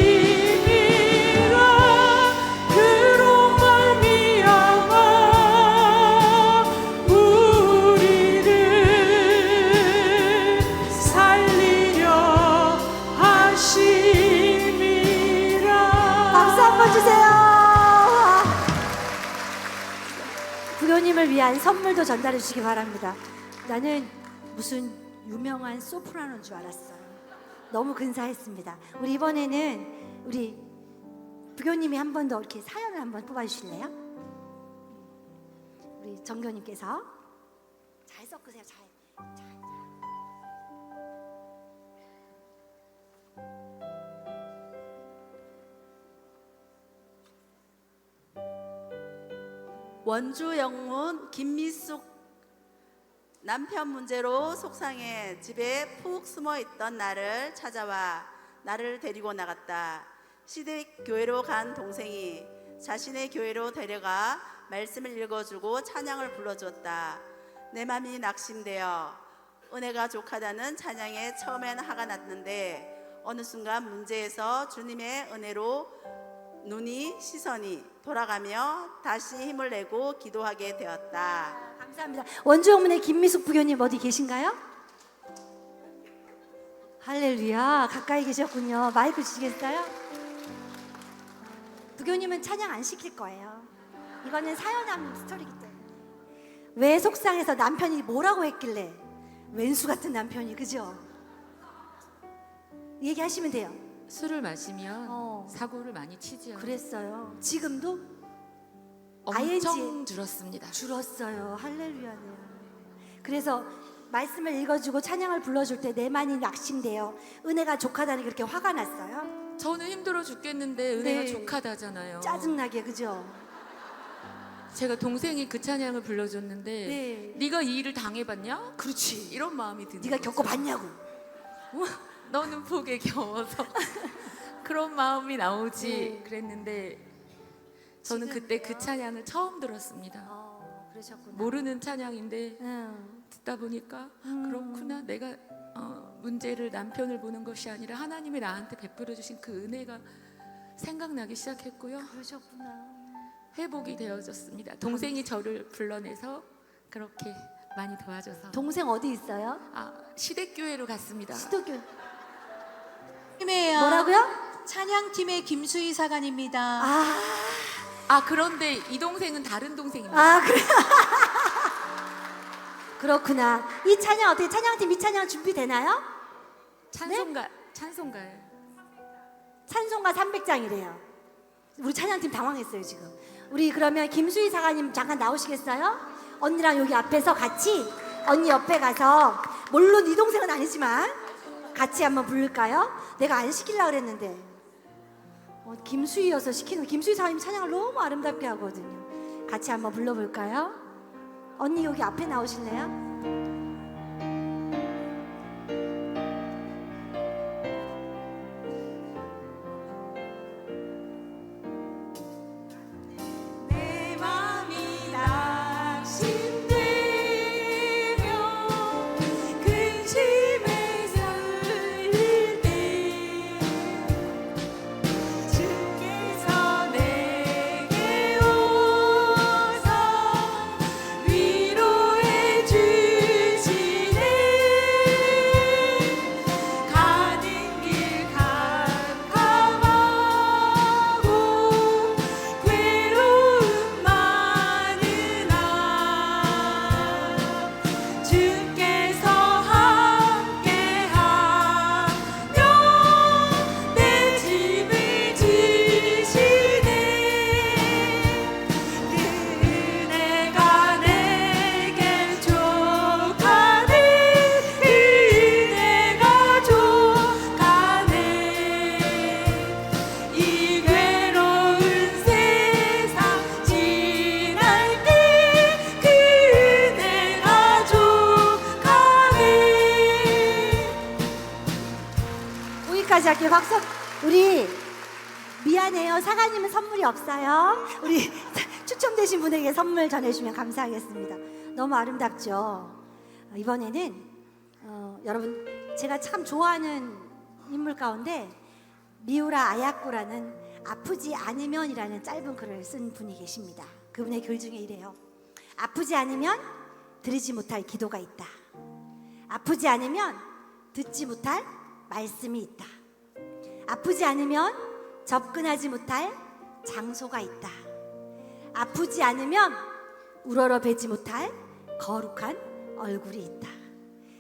그로 말미암아 우리를 살리려 하심이라. 박수 한번 주세요. 부교님을 위한 선물도 전달해 주시기 바랍니다. 나는 무슨 유명한 소프라노인 줄 알았어요. 너무 근사했습니다. 우리 이번에는 우리 부교님이 한 번 더 이렇게 사연을 한번 뽑아주실래요? 우리 정교님께서 잘 섞으세요. 잘. 원주 영문 김미숙. 남편 문제로 속상해 집에 푹 숨어 있던 나를 찾아와 나를 데리고 나갔다. 시댁 교회로 간 동생이 자신의 교회로 데려가 말씀을 읽어주고 찬양을 불러줬다. 내 맘이 낙심되어 은혜가 족하다는 찬양에 처음엔 화가 났는데 어느 순간 문제에서 주님의 은혜로 시선이 돌아가며 다시 힘을 내고 기도하게 되었다. 감사합니다. 원주영문의 김미숙 부교님 어디 계신가요? 할렐루야. 가까이 계셨군요. 마이크 주시겠어요? 부교님은 찬양 안 시킬 거예요. 이거는 사연함 스토리이기 때문에. 왜 속상해서 남편이 뭐라고 했길래 왼수 같은 남편이, 그죠? 얘기하시면 돼요. 술을 마시면 사고를 많이 치죠. 그랬어요. 지금도? 엄청 줄었습니다. 줄었어요. 할렐루야네요. 그래서 말씀을 읽어주고 찬양을 불러줄 때 내 맘이 낙심돼요. 은혜가 족하다니 그렇게 화가 났어요? 저는 힘들어 죽겠는데 은혜가 네. 족하다잖아요. 짜증나게, 그죠? 제가 동생이 그 찬양을 불러줬는데 네. 네가 이 일을 당해봤냐? 그렇지. 이런 마음이 드는 네가 거죠. 겪어봤냐고. 너는 복에 겨워서 그런 마음이 나오지. 네. 그랬는데 저는 그때 그 찬양을 처음 들었습니다. 그러셨구나. 모르는 찬양인데 듣다 보니까 그렇구나. 내가 문제를 남편을 보는 것이 아니라 하나님이 나한테 베풀어 주신 그 은혜가 생각나기 시작했고요. 그러셨구나. 회복이 되어졌습니다. 동생이 저를 불러내서 그렇게 많이 도와줘서. 동생 어디 있어요? 시댁교회로 갔습니다. 시도교. 팀이에요. 뭐라고요? 찬양팀의 김수희 사관입니다. 그런데 이 동생은 다른 동생입니다. 그래. 그렇구나. 이 찬양 어떻게 찬양팀 이 찬양 준비되나요? 찬송가예요. 찬송가 300장이래요. 우리 찬양팀 당황했어요 지금. 우리 그러면 김수희 사관님 잠깐 나오시겠어요? 언니랑 여기 앞에서 같이 언니 옆에 가서, 물론 이 동생은 아니지만 같이 한번 부를까요? 내가 안 시키려고 그랬는데 김수희여서 시키는. 김수희 사관님 찬양을 너무 아름답게 하거든요. 같이 한번 불러볼까요? 언니 여기 앞에 나오실래요? 내 맘이 낙심되며 근심에 설릴 때 주께서 내게 오사 위로해 주시네. 가는 길 캄캄하고 괴로움 많으나 주께서 함께하며 내 짐을 지시네. 그 은혜가 내게 족하네. 그 은혜가 족하네. 이 괴로운 세상 지날 때 그 은혜가 족하네. 여기까지 할게요. 박수. 우리 미안해요. 사관님은 선물이 없어요. 우리 추첨되신 분에게 선물 전해주시면 감사하겠습니다. 너무 아름답죠. 이번에는 여러분 제가 참 좋아하는 인물 가운데 미우라 아야코라는 아프지 않으면이라는 짧은 글을 쓴 분이 계십니다. 그분의 글 중에 이래요. 아프지 않으면 들으지 못할 기도가 있다. 아프지 않으면 듣지 못할 말씀이 있다. 아프지 않으면 접근하지 못할 장소가 있다. 아프지 않으면 우러러 뵈지 못할 거룩한 얼굴이 있다.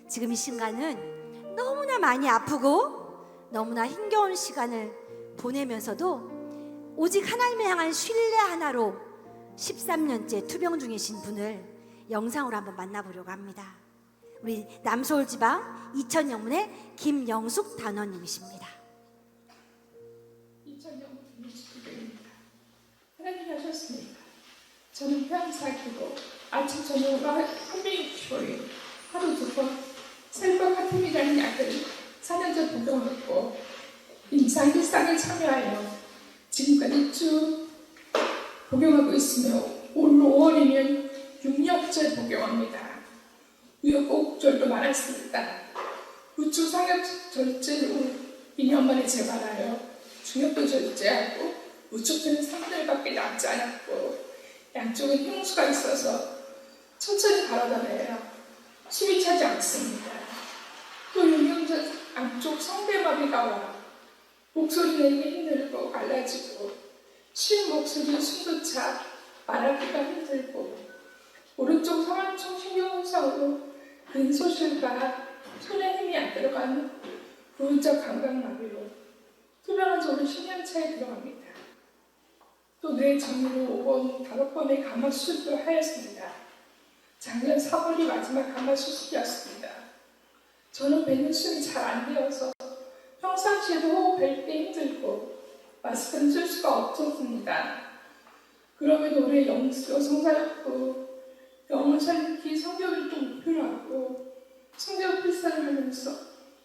지금 이 순간은 너무나 많이 아프고 너무나 힘겨운 시간을 보내면서도 오직 하나님을 향한 신뢰 하나로 13년째 투병 중이신 분을 영상으로 한번 만나보려고 합니다. 우리 남서울지방 이천영문의 김영숙 단원님이십니다. 이천영문 김영숙입니다. 하나님 하셨습니다. 저는 폐암사기고 아침 저녁으로 한병이 주어요. 하루 2번 셀버카템이라는 약을 4년 전 복용했고 임상일상에 참여하여 지금까지 쭉 복용하고 있으며 올 5월이면 6년째 복용합니다. 우여곡절도 많았습니다. 우측 상엽 절제로 2년 만에 재발하여 중엽도 절제하고 우측편은 3개월밖에 남지 않았고 양쪽에 흉수가 있어서 천천히 갈아다녀야 숨이 차지 않습니다. 또 6년 전 안쪽 성대마비가 와 목소리 내기 힘들고 갈라지고 쉰 목소리 숨도 차 말하기가 힘들고 오른쪽 상하총 신경손상으로 근소실과 손에 힘이 안 들어가는 부분적 감각마비로 투병한 지 오늘 10년 차에 들어갑니다. 또 뇌 정리로 5번, 5번의 감마 수술도 하였습니다. 작년 4월이 마지막 감마 수술이었습니다. 저는 뱉는 숨이 잘 안 되어서 평상시에도 호흡할 때 힘들고 마스크는 쓸 수가 없었습니다. 그럼에도 올해 여성사였고 영혼 살리기 성경을 또 목표로 하고 성경 필사를 하면서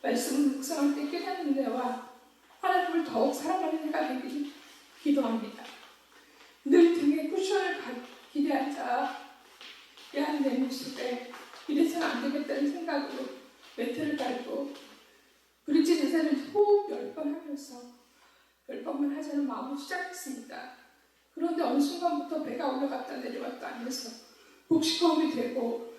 말씀을 묵상할 때 깨닫는 데와 하나님을 더욱 사랑하는 해가 되길 기도합니다. 늘 등에 쿠션을 기대하자 야한 내 모습에 이래서는 안 되겠다는 생각으로 매트를 깔고 브릿지 대사를 호흡 10번 하면서 10번만 하자는 마음으로 시작했습니다. 그런데 어느 순간부터 배가 올라갔다 내려갔다 하면서 복식호흡이 되고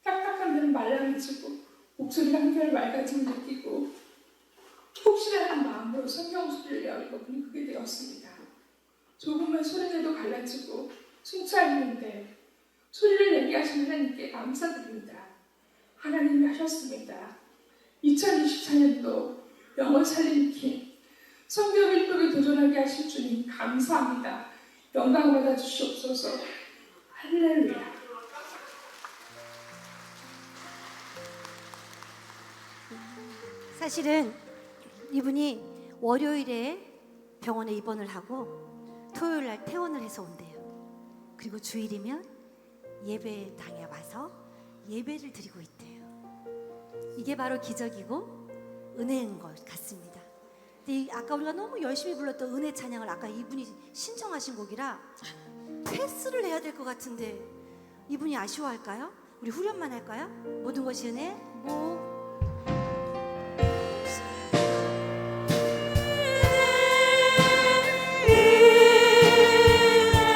딱딱한 데는 말랑해지고 목소리가 한결 맑아짐을 느끼고 혹시라는 마음으로 성경 소리를 열고 보니 그게 되었습니다. 조금만 소리내도 갈라지고 숨차있는데 소리를 내게 하신 하나님께 감사드립니다. 하나님이 하셨습니다. 2024년도 영혼 살림팀 성경 일독에 도전하게 하실 주님 감사합니다. 영광 받아 주시옵소서. 할렐루야. 사실은 이분이 월요일에 병원에 입원을 하고 토요일 날 퇴원을 해서 온대요. 그리고 주일이면 예배당에 와서 예배를 드리고 있대요. 이게 바로 기적이고 은혜인 것 같습니다. 근데 아까 우리가 너무 열심히 불렀던 은혜 찬양을 아까 이분이 신청하신 곡이라 패스를 해야 될 것 같은데 이분이 아쉬워할까요? 우리 후렴만 할까요? 모든 것이 은혜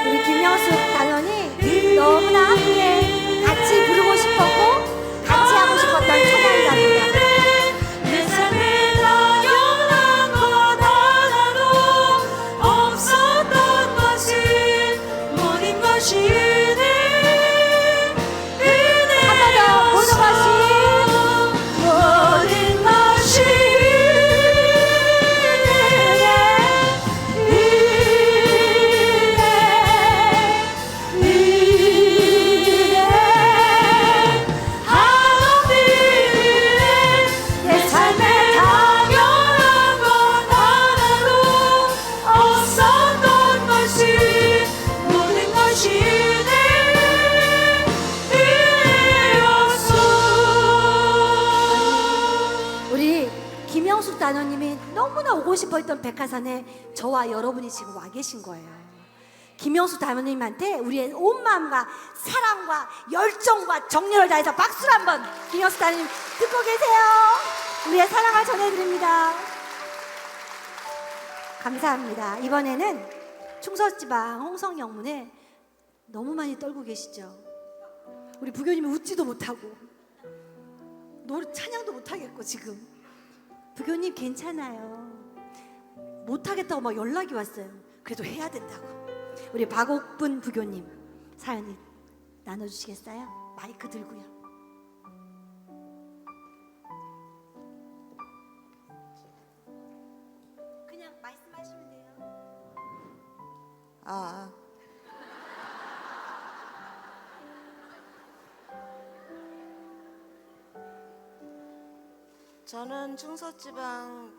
우리 김영숙 단원이 너무나 함께 같이 부르고 싶었고 같이 하고 싶었던 찬양이랍니다. 내 삶에 당연한 것 하나도 없었던 것이 모든 것이 하나 더 모든 것이 단원님이 너무나 오고 싶어 했던 백화산에 저와 여러분이 지금 와 계신 거예요. 김영수 단원님한테 우리의 온 마음과 사랑과 열정과 정열을 다해서 박수를 한번. 김영수 단원님 듣고 계세요? 우리의 사랑을 전해드립니다. 감사합니다. 이번에는 충서지방 홍성영문에 너무 많이 떨고 계시죠. 우리 부교님이 웃지도 못하고 노래 찬양도 못하겠고 지금. 부교님 괜찮아요. 못하겠다고 막 연락이 왔어요. 그래도 해야 된다고. 우리 박옥분 부교님 사연이 나눠주시겠어요? 마이크 들고요. 그냥 말씀하시면 돼요. 저는 충서지방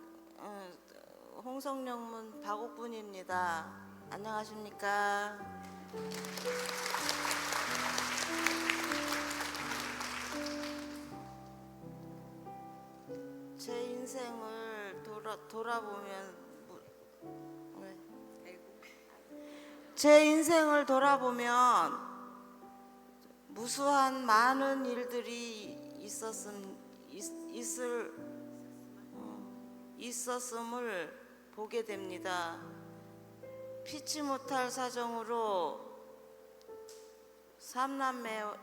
홍성영문 박옥분입니다. 안녕하십니까? 제 인생을 돌아보면 제 인생을 돌아보면 무수한 많은 일들이 있었음을 보게 됩니다. 피치 못할 사정으로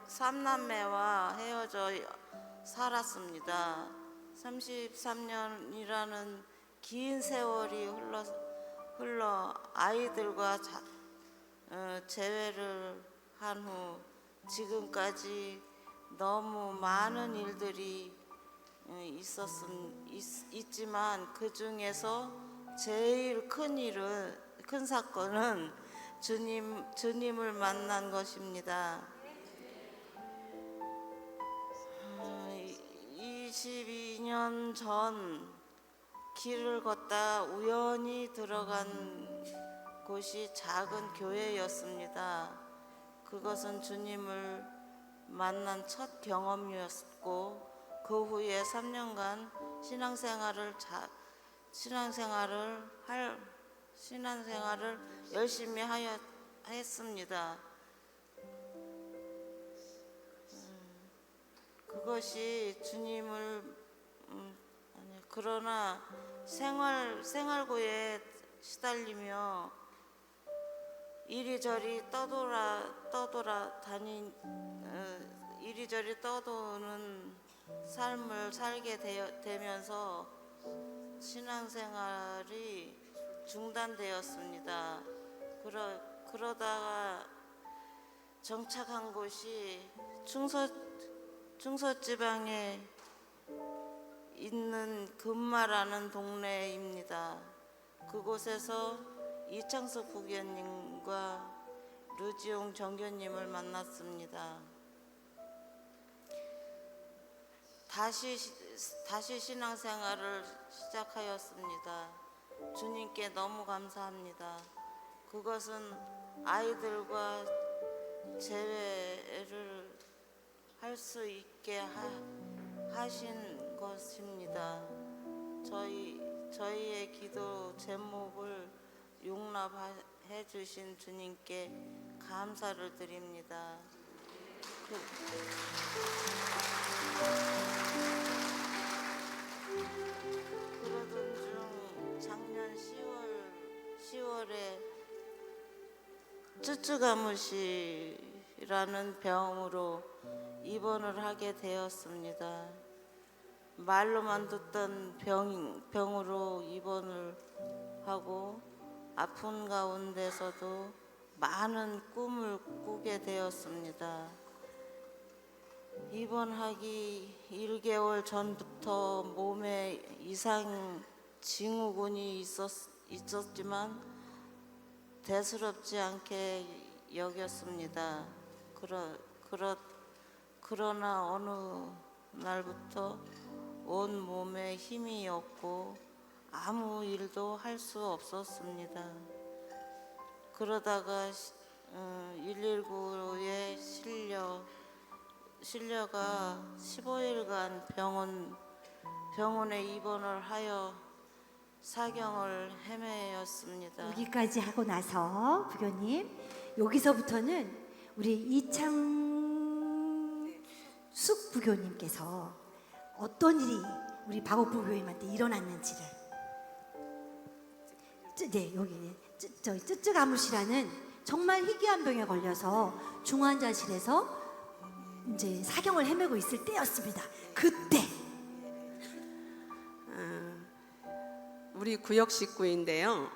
삼남매와 헤어져 살았습니다. 33년이라는 긴 세월이 흘러 아이들과 재회를 한 후 지금까지 너무 많은 일들이 있지만 그 중에서 제일 큰 사건은 주님을 만난 것입니다. 22년 전 길을 걷다 우연히 들어간 곳이 작은 교회였습니다. 그것은 주님을 만난 첫 경험이었고 그 후에 3년간 신앙생활을 열심히 했습니다. 그것이 주님을 그러나 생활고에 시달리며 이리저리 떠도는 삶을 살게 되면서 신앙생활이 중단되었습니다. 그러다가 정착한 곳이 충서지방에 있는 금마라는 동네입니다. 그곳에서 이창석 부교님과 류지용 정교님을 만났습니다. 다시 신앙생활을 시작하였습니다. 주님께 너무 감사합니다. 그것은 아이들과 재회를 할 수 있게 하신 것입니다. 저희의 기도 제목을 용납해 주신 주님께 감사를 드립니다. 그러던 중 작년 10월에 쯔쯔가무시라는 병으로 입원을 하게 되었습니다. 말로만 듣던 병으로 입원을 하고 아픈 가운데서도 많은 꿈을 꾸게 되었습니다. 입원하기 1개월 전부터 몸에 이상 징후군이 있었지만 대수롭지 않게 여겼습니다. 그러나 어느 날부터 온 몸에 힘이 없고 아무 일도 할 수 없었습니다. 그러다가 119에 실려가 15일간 병원에 입원을 하여 사경을 헤매었습니다. 여기까지 하고 나서 부교님, 여기서부터는 우리 이창숙 부교님께서 어떤 일이 우리 박옥부 부교님한테 일어났는지를, 네, 여기 저희 쯔쯔가무시라는 정말 희귀한 병에 걸려서 중환자실에서 이제 사경을 헤매고 있을 때였습니다. 그때 우리 구역 식구인데요.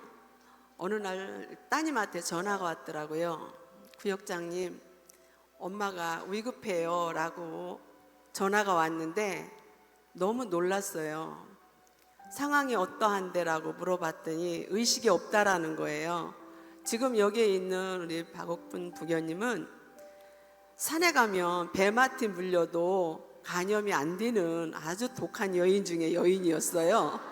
어느 날 따님한테 전화가 왔더라고요. 구역장님, 엄마가 위급해요 라고 전화가 왔는데 너무 놀랐어요. 상황이 어떠한데라고 물어봤더니 의식이 없다라는 거예요. 지금 여기에 있는 우리 박옥분 부교님은 산에 가면 배마티 물려도 간염이 안 되는 아주 독한 여인 중에 여인이었어요.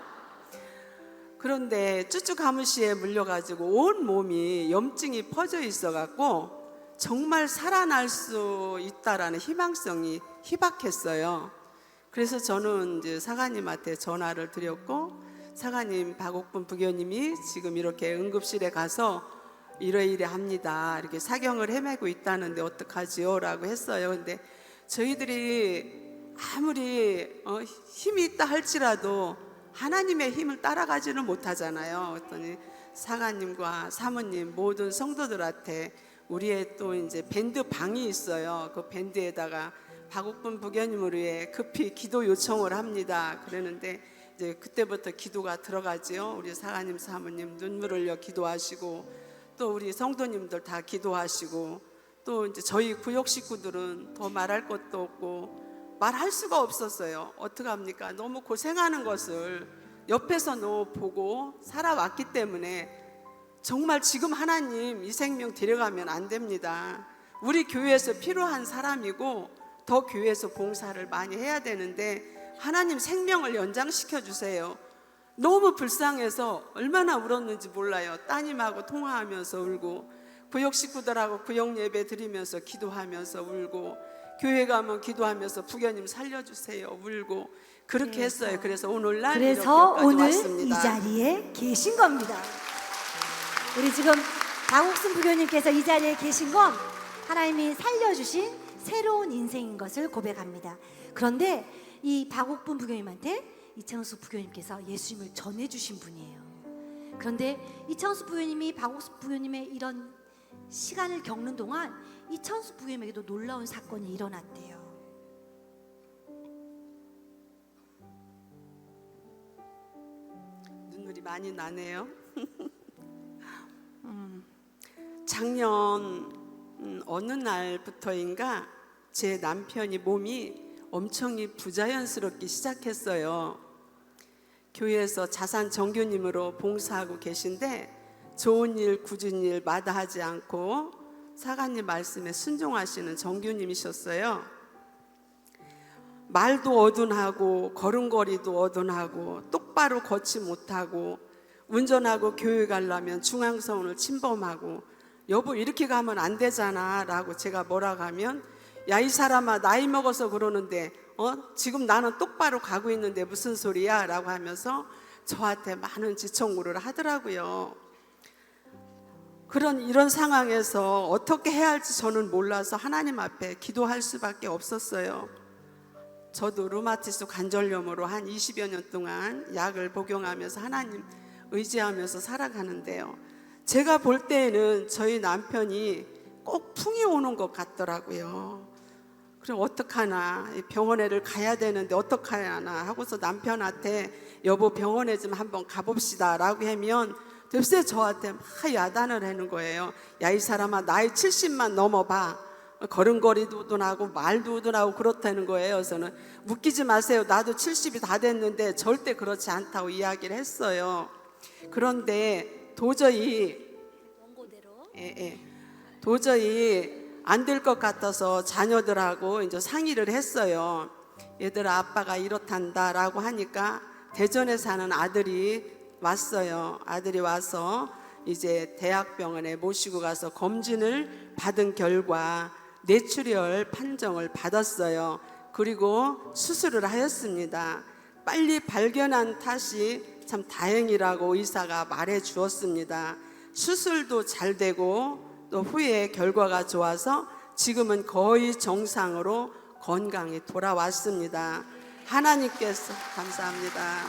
그런데 쭈쭈가무시에 물려가지고 온 몸이 염증이 퍼져 있어갖고 정말 살아날 수 있다라는 희망성이 희박했어요. 그래서 저는 이제 사관님한테 전화를 드렸고, 사관님, 박옥분 부교님이 지금 이렇게 응급실에 가서 이러이러 합니다. 이렇게 사경을 헤매고 있다는데 어떡하지요? 라고 했어요. 근데 저희들이 아무리 힘이 있다 할지라도 하나님의 힘을 따라가지는 못하잖아요. 그랬더니 사관님과 사모님 모든 성도들한테 우리의 또 이제 밴드 방이 있어요. 그 밴드에다가 박옥분 부교님을 위해 급히 기도 요청을 합니다. 그러는데 이제 그때부터 기도가 들어가지요. 우리 사관님, 사모님 눈물 흘려 기도하시고, 또 우리 성도님들 다 기도하시고, 또 이제 저희 구역 식구들은 더 말할 것도 없고 말할 수가 없었어요. 어떡합니까? 너무 고생하는 것을 옆에서 너무 보고 살아왔기 때문에 정말 지금 하나님 이 생명 데려가면 안 됩니다. 우리 교회에서 필요한 사람이고 더 교회에서 봉사를 많이 해야 되는데 하나님 생명을 연장시켜 주세요. 너무 불쌍해서 얼마나 울었는지 몰라요. 따님하고 통화하면서 울고, 구역 식구들하고 구역 예배 드리면서 기도하면서 울고, 교회 가면 기도하면서 부교님 살려주세요 울고 그렇게 했어요. 그래서 오늘날 그래서 오늘 왔습니다. 이 자리에 계신 겁니다. 우리 지금 박옥순 부교님께서 이 자리에 계신 건 하나님이 살려주신 새로운 인생인 것을 고백합니다. 그런데 이 박옥분 부교님한테 이창숙 부교님께서 예수님을 전해주신 분이에요. 그런데 이창숙 부교님이 박옥순 부교님의 이런 시간을 겪는 동안 이창숙 부교님에게도 놀라운 사건이 일어났대요. 눈물이 많이 나네요. 작년 어느 날부터인가 제 남편이 몸이 엄청 부자연스럽기 시작했어요. 교회에서 자산 정교님으로 봉사하고 계신데 좋은 일, 굳은 일 마다하지 않고 사관님 말씀에 순종하시는 정교님이셨어요. 말도 어둔하고 걸음걸이도 어둔하고 똑바로 걷지 못하고 운전하고 교회 가려면 중앙선을 침범하고 여보 이렇게 가면 안 되잖아 라고 제가 뭐라고 하면 야 이 사람아 나이 먹어서 그러는데 지금 나는 똑바로 가고 있는데 무슨 소리야 라고 하면서 저한테 많은 지청구를 하더라고요. 이런 상황에서 어떻게 해야 할지 저는 몰라서 하나님 앞에 기도할 수밖에 없었어요. 저도 루마티스 관절염으로 한 20여 년 동안 약을 복용하면서 하나님 의지하면서 살아가는데요. 제가 볼 때에는 저희 남편이 꼭 풍이 오는 것 같더라고요. 그럼 어떡하나, 병원에를 가야 되는데 어떡하나 하고서 남편한테 여보 병원에 좀 한번 가봅시다 라고 하면 글쎄 저한테 막 야단을 하는 거예요. 야 이 사람아 나이 70만 넘어봐. 걸음걸이도 우둔하고 말도 우둔하고 그렇다는 거예요. 그래서는 웃기지 마세요. 나도 70이 다 됐는데 절대 그렇지 않다고 이야기를 했어요. 그런데 도저히 안 될 것 같아서 자녀들하고 이제 상의를 했어요. 얘들아 아빠가 이렇단다 라고 하니까 대전에 사는 아들이 왔어요. 아들이 와서 이제 대학병원에 모시고 가서 검진을 받은 결과 뇌출혈 판정을 받았어요. 그리고 수술을 하였습니다. 빨리 발견한 탓이 참 다행이라고 의사가 말해 주었습니다. 수술도 잘 되고 또 후에 결과가 좋아서 지금은 거의 정상으로 건강히 돌아왔습니다. 하나님께서 감사합니다.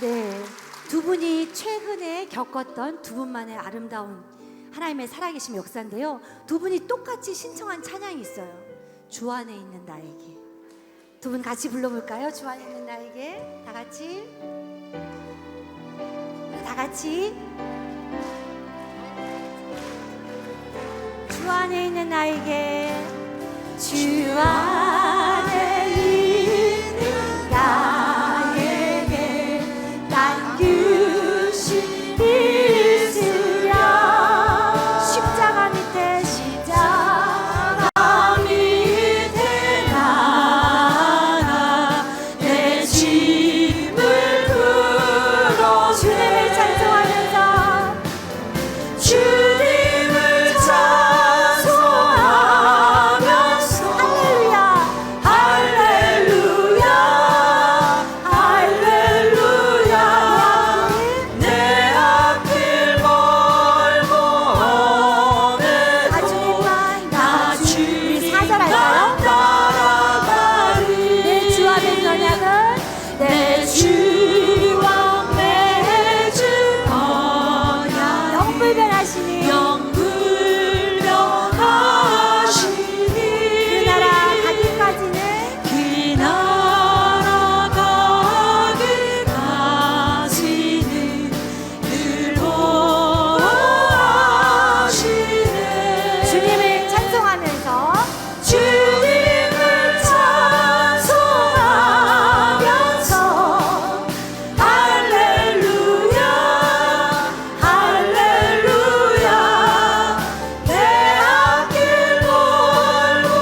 네, 두 분이 최근에 겪었던 두 분만의 아름다운 하나님의 살아계신 역사인데요. 두 분이 똑같이 신청한 찬양이 있어요. 주 안에 있는 나에게. 두 분 같이 불러볼까요? 주 안에 있는 나에게. 다 같이. 다 같이. 주 안에 있는 나에게. 주 안에 있는 나에게 난 유심히 있으랴. 십자가 밑에 십자가 밑에 나가 내 짐을 풀어 주님을 찬송하면서 주님을 찬송하면서 할렐루야 할렐루야 할렐루야 내 앞길 멀고 오늘도 나 주님 사절할까요? 내 주 앞에 선약은 내 주와 매주 언약 영불변하시니 영불변하시니 그 나라 가기까지는 그 나라 가기까지는 늘 보호하시네. 주님을 찬송하면서 주님을 찬송하면서 할렐루야 할렐루야 내 앞길 멀고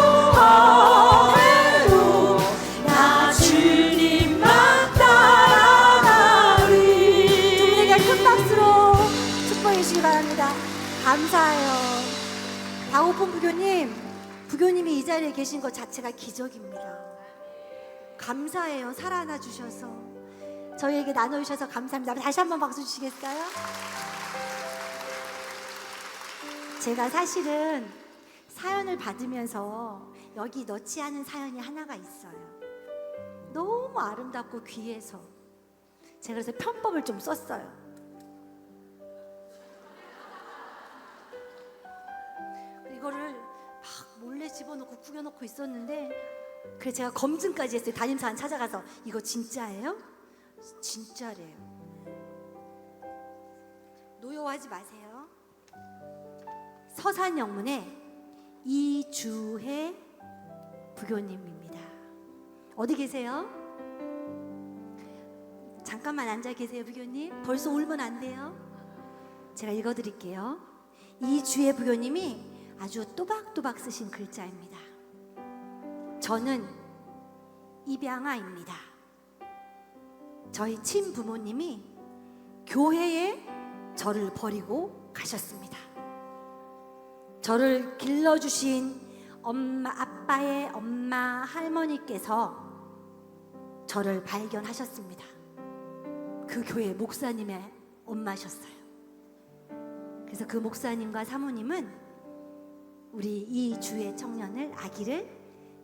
오해도 나 주님만 따라가리. 우리에게 큰 박수로 축복해 주시기 바랍니다. 감사해요. 박오픈 부교님이 이 자리에 계신 것 자체가 기적입니다. 감사해요. 살아나 주셔서 저희에게 나눠주셔서 감사합니다. 다시 한번 박수 주시겠어요? 제가 사실은 사연을 받으면서 여기 넣지 않은 사연이 하나가 있어요. 너무 아름답고 귀해서 제가 그래서 편법을 좀 썼어요. 이거를 막 몰래 집어넣고 구겨놓고 있었는데 그래서 제가 검증까지 했어요. 담임사안 찾아가서 이거 진짜예요? 진짜래요. 노여워하지 마세요. 서산영문의 이주혜 부교님입니다. 어디 계세요? 잠깐만 앉아 계세요, 부교님. 벌써 울면 안 돼요. 제가 읽어드릴게요. 이주혜 부교님이 아주 또박또박 쓰신 글자입니다. 저는 입양아입니다. 저희 친부모님이 교회에 저를 버리고 가셨습니다. 저를 길러주신 아빠의 엄마 할머니께서 저를 발견하셨습니다. 그 교회 목사님의 엄마셨어요. 그래서 그 목사님과 사모님은 우리 이 주의 청년을 아기를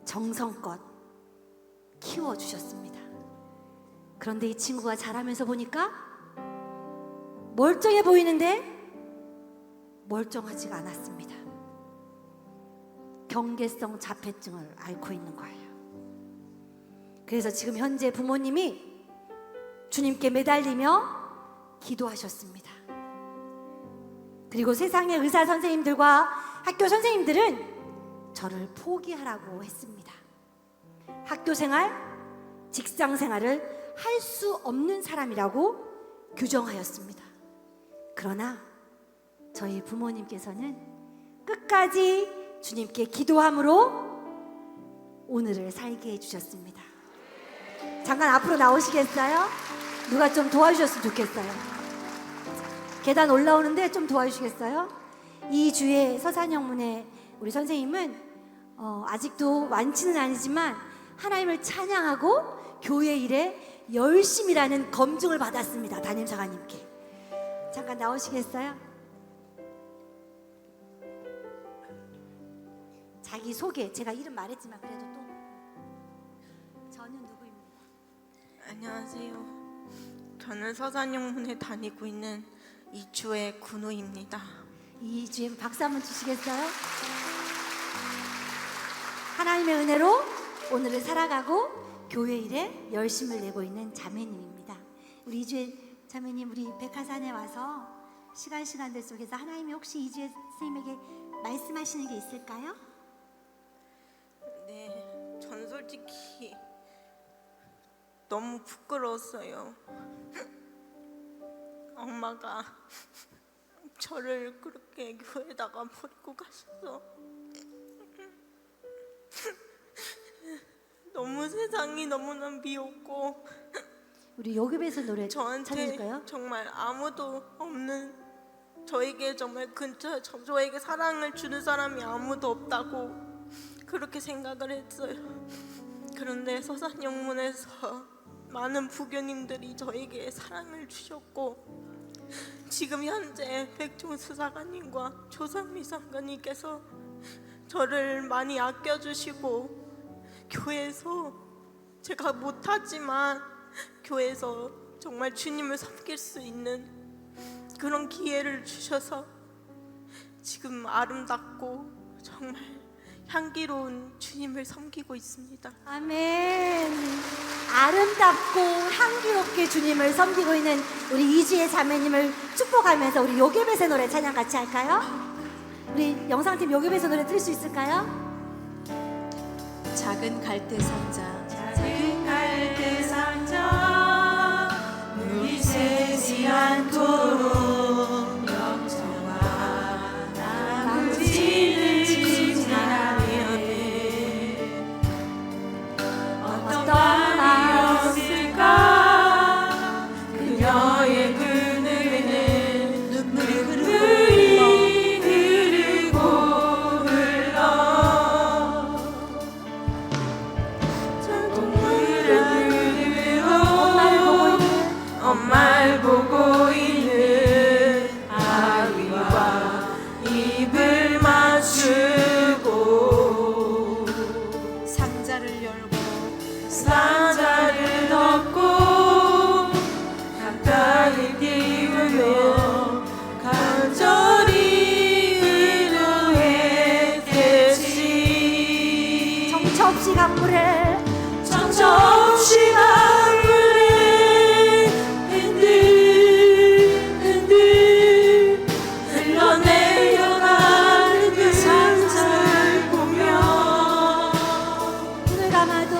정성껏 키워주셨습니다. 그런데 이 친구가 자라면서 보니까 멀쩡해 보이는데 멀쩡하지가 않았습니다. 경계성 자폐증을 앓고 있는 거예요. 그래서 지금 현재 부모님이 주님께 매달리며 기도하셨습니다. 그리고 세상의 의사 선생님들과 학교 선생님들은 저를 포기하라고 했습니다. 학교 생활, 직장 생활을 할 수 없는 사람이라고 규정하였습니다. 그러나 저희 부모님께서는 끝까지 주님께 기도함으로 오늘을 살게 해주셨습니다. 잠깐 앞으로 나오시겠어요? 누가 좀 도와주셨으면 좋겠어요. 계단 올라오는데 좀 도와주시겠어요? 이 주의 서산영문의 우리 선생님은 아직도 완치는 아니지만 하나님을 찬양하고 교회 일에 열심이라는 검증을 받았습니다. 담임사관님께. 잠깐 나오시겠어요? 자기 소개, 제가 이름 말했지만 그래도 또 저는 누구입니다. 안녕하세요. 저는 서산영문에 다니고 있는 이주의 군우입니다. 이주의 박수 한번 주시겠어요? 하나님의 은혜로 오늘을 살아가고 교회 일에 열심을 내고 있는 자매님입니다. 우리 이주의 자매님, 우리 백화산에 와서 시간들 속에서 하나님이 혹시 이주의 선생님에게 말씀하시는 게 있을까요? 네, 전 솔직히 너무 부끄러웠어요. 엄마가 저를 그렇게 교회에다가 버리고 가셔서 너무 세상이 너무나 미웠고 우리 요급에서 노래 저한테 찾아줄까요? 정말 아무도 없는, 저에게 정말 저에게 사랑을 주는 사람이 아무도 없다고 그렇게 생각을 했어요. 그런데 서산영문에서 많은 부교님들이 저에게 사랑을 주셨고, 지금 현재 백종수 사관님과 조상미 상관님께서 저를 많이 아껴주시고, 교회에서 제가 못하지만 교회에서 정말 주님을 섬길 수 있는 그런 기회를 주셔서 지금 아름답고 정말 향기로운 주님을 섬기고 있습니다. 아멘. 아름답고 향기롭게 주님을 섬기고 있는 우리 이주의 자매님을 축복하면서 우리 요괴벳의 노래 찬양 같이 할까요? 우리 영상팀 요괴벳의 노래 들을 수 있을까요? 작은 갈대 상자 작은 갈대 상자 물이 새지 않도록 영청과 나무지를 지나네. 어떤 마음이었을까 그녀의 그늘에는 눈물이 흐르고 흘러. 엄마를 보고 있는 아기와 입을 맞추고 상자를 열고 상자를 덮고 가까이 띄우며 간절히 의뢰했지. 정처 없이 강물에 정처 없이 강물에 흘러내려가는 그 상자를 보며 눈을 감아도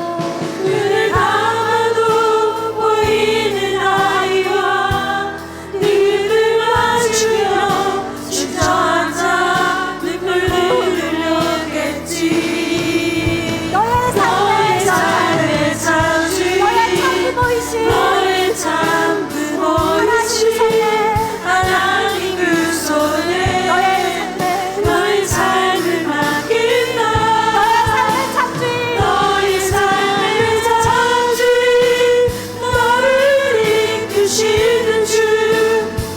보이는 아이와 눈을 맞추며 주저앉아 눈물을 흘렸겠지. 너의 삶의 창조주 너의 참그 보이신 너의 참그 보이신 하나님 그 손에 너의 삶을 맡긴다. 너의 삶의 창조주 너를 이끄시는 주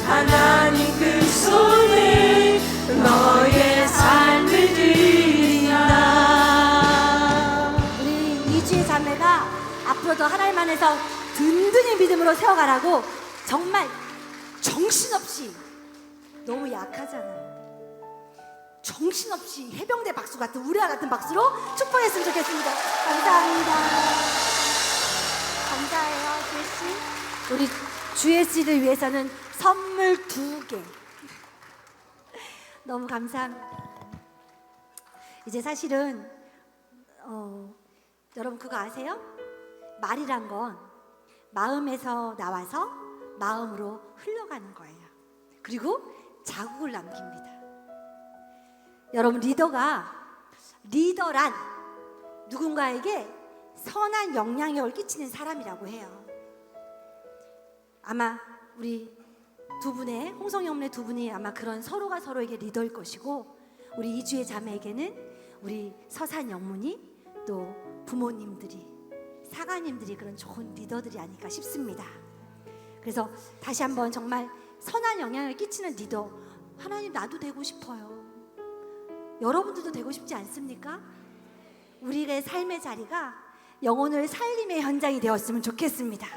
하나님 그 손에 너의 삶을 드린다. 우리 이주의 자매가 앞으로도 하나님 안에서 든든히 믿음으로 세워가라고 정말 정신없이, 너무 약하잖아요. 정신없이 해병대 박수 같은 우리와 같은 박수로 축복했으면 좋겠습니다. 감사합니다. 감사해요, 주혜씨. 우리 주혜씨를 위해서는 선물 2개 너무 감사합니다. 이제 사실은 여러분 그거 아세요? 말이란 건 마음에서 나와서 마음으로 흘러가는 거예요. 그리고 자국을 남깁니다. 여러분 리더란 누군가에게 선한 영향력을 끼치는 사람이라고 해요. 아마 우리 두 분의 홍성영문의 두 분이 아마 그런 서로가 서로에게 리더일 것이고, 우리 이주의 자매에게는 우리 서산 영문이 또 부모님들이 사가님들이 그런 좋은 리더들이 아닐까 싶습니다. 그래서 다시 한번 정말 선한 영향을 끼치는 리더, 하나님 나도 되고 싶어요. 여러분들도 되고 싶지 않습니까? 우리의 삶의 자리가 영혼을 살림의 현장이 되었으면 좋겠습니다.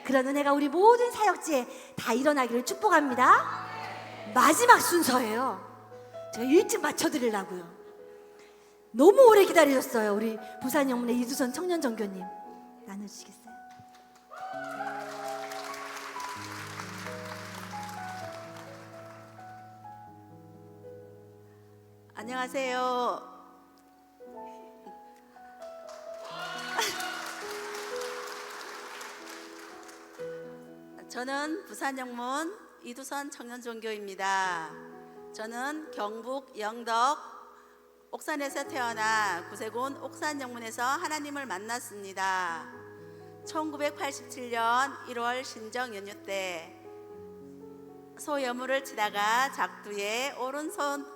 그런 은혜가 우리 모든 사역지에 다 일어나기를 축복합니다. 마지막 순서예요. 제가 일찍 맞춰드리려고요. 너무 오래 기다리셨어요. 우리 부산 영문의 이두선 청년 전교님 나눠주시겠어요? 안녕하세요. 저는 부산 영문 이두선 청년종교입니다. 저는 경북 영덕 옥산에서 태어나 구세군 옥산영문에서 하나님을 만났습니다. 1987년 1월 신정 연휴 때 소여물을 치다가 작두에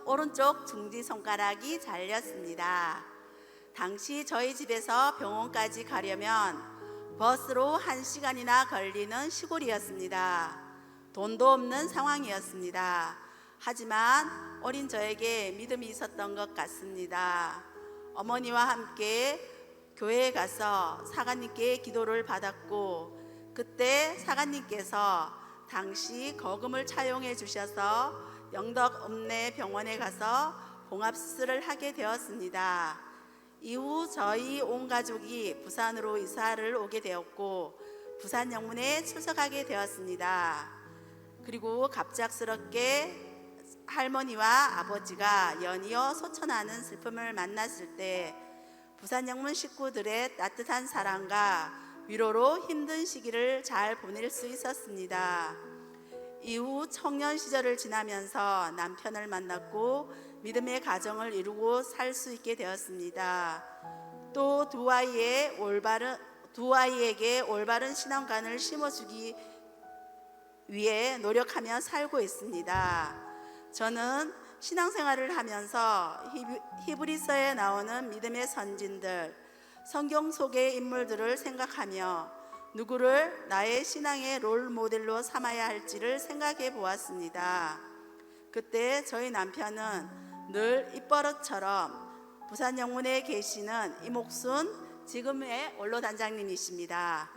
오른쪽 중지 손가락이 잘렸습니다. 당시 저희 집에서 병원까지 가려면 버스로 1시간이나 걸리는 시골이었습니다. 돈도 없는 상황이었습니다. 하지만 어린 저에게 믿음이 있었던 것 같습니다. 어머니와 함께 교회에 가서 사관님께 기도를 받았고, 그때 사관님께서 당시 거금을 차용해 주셔서 영덕 읍내 병원에 가서 봉합수술을 하게 되었습니다. 이후 저희 온 가족이 부산으로 이사를 오게 되었고 부산 영문에 출석하게 되었습니다. 그리고 갑작스럽게 할머니와 아버지가 연이어 소천하는 슬픔을 만났을 때 부산 영문 식구들의 따뜻한 사랑과 위로로 힘든 시기를 잘 보낼 수 있었습니다. 이후 청년 시절을 지나면서 남편을 만났고 믿음의 가정을 이루고 살 수 있게 되었습니다. 또 두 아이에게 올바른 신앙관을 심어주기 위해 노력하며 살고 있습니다. 저는 신앙생활을 하면서 히브리서에 나오는 믿음의 선진들, 성경 속의 인물들을 생각하며 누구를 나의 신앙의 롤 모델로 삼아야 할지를 생각해 보았습니다. 그때 저희 남편은 늘 입버릇처럼 부산 영문에 계시는 이목순 지금의 원로단장님이십니다.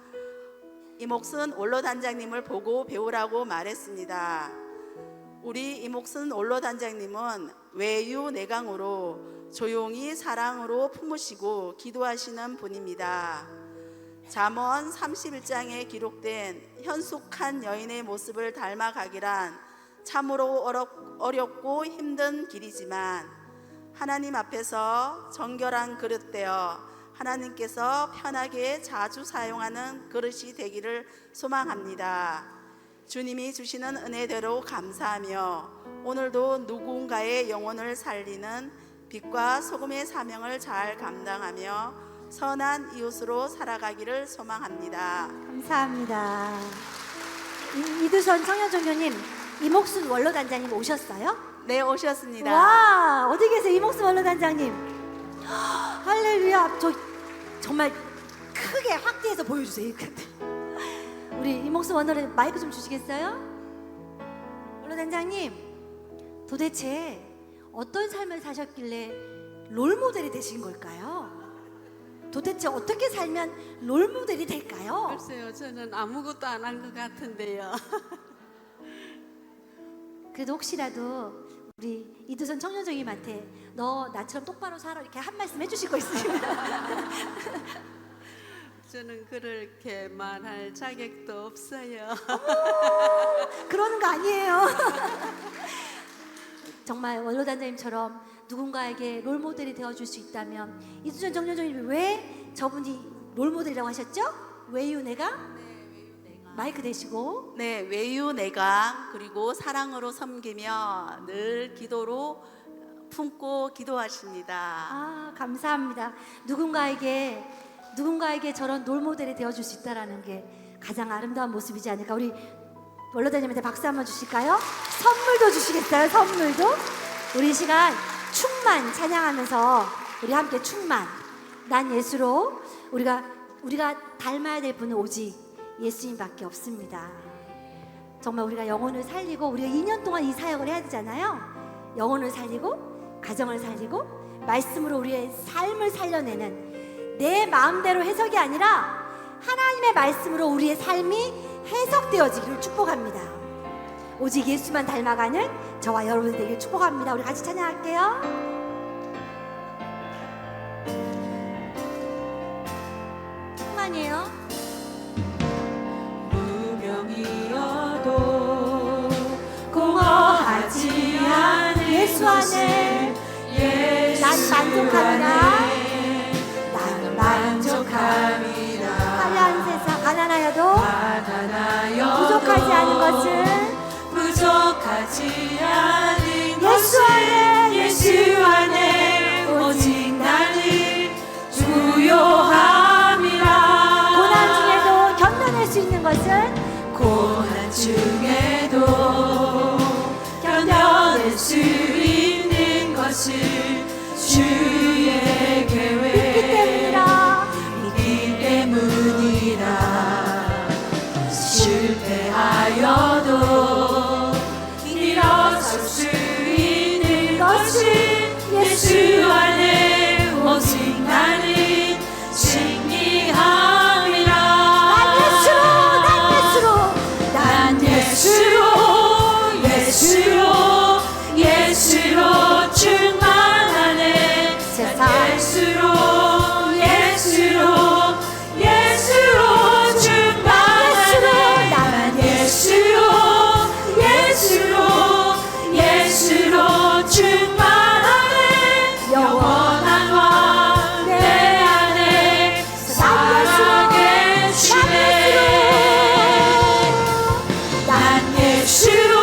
이목순 원로단장님을 보고 배우라고 말했습니다. 우리 이목순 원로단장님은 외유 내강으로 조용히 사랑으로 품으시고 기도하시는 분입니다. 잠언 31장에 기록된 현숙한 여인의 모습을 닮아가기란 참으로 어렵고 힘든 길이지만 하나님 앞에서 정결한 그릇 되어 하나님께서 편하게 자주 사용하는 그릇이 되기를 소망합니다. 주님이 주시는 은혜대로 감사하며 오늘도 누군가의 영혼을 살리는 빛과 소금의 사명을 잘 감당하며 선한 이웃으로 살아가기를 소망합니다. 감사합니다. 이두선 청년종교님, 이목순 원로단장님 오셨어요? 네, 오셨습니다. 와, 어디 계세요, 이목순 원로단장님? 할렐루야. 저 정말 크게 확대해서 보여주세요. 우리 이목순 원로는 마이크 좀 주시겠어요? 원로단장님, 도대체 어떤 삶을 사셨길래 롤모델이 되신 걸까요? 도대체 어떻게 살면 롤모델이 될까요? 글쎄요, 저는 아무것도 안 한 것 같은데요. 그래도 혹시라도 우리 이두선 청년정님한테 너 나처럼 똑바로 살아 이렇게 한 말씀 해주실 거 있으시면 저는 그렇게 말할 자격도 없어요. 그러는 거 아니에요. 정말 원로단장님처럼 누군가에게 롤모델이 되어줄 수 있다면 이두선 청년정님이 왜 저분이 롤모델이라고 하셨죠? 외유내강? 마이크 대시고. 네, 외유내강 그리고 사랑으로 섬기며 늘 기도로 품고 기도하십니다. 아, 감사합니다. 누군가에게 저런 롤모델이 되어줄 수 있다라는 게 가장 아름다운 모습이지 않을까. 우리 원로단님한테 박수 한번 주실까요? 선물도 주시겠어요? 선물도? 우리 이 시간 충만 찬양하면서 우리 함께 충만 난 예수로 우리가 우리가 닮아야 될 분은 오직 예수님밖에 없습니다. 정말 우리가 영혼을 살리고 우리가 2년 동안 이 사역을 해야 되잖아요. 영혼을 살리고 가정을 살리고 말씀으로 우리의 삶을 살려내는 내 마음대로 해석이 아니라 하나님의 말씀으로 우리의 삶이 해석되어지기를 축복합니다. 오직 예수만 닮아가는 저와 여러분들 되길 축복합니다. 우리 같이 찬양할게요. 충만이에요. 무명이어도 공허하지 않은 예수 안에 난 만족합니다. 나는 만족함이라. 화려한 세상 가난하여도 부족하지 않은 것은 부족하지 않은 예수 안에 예수 안에 오직 나는 부요함이라. 고난 중에도 견뎌낼 수 있는 것은 고난 중에도 견뎌낼 수 있는 것은 주의 계획 믿기 때문이라. 실패하여도 일어설 수 있는 것은 예수 안에 오직 나는 승리함이라. 난 예수로 충만하네. 예수로 충만하네. 난 예수로 충만하네. 영원한 왕 내 안에 살아계시네. 난 예수로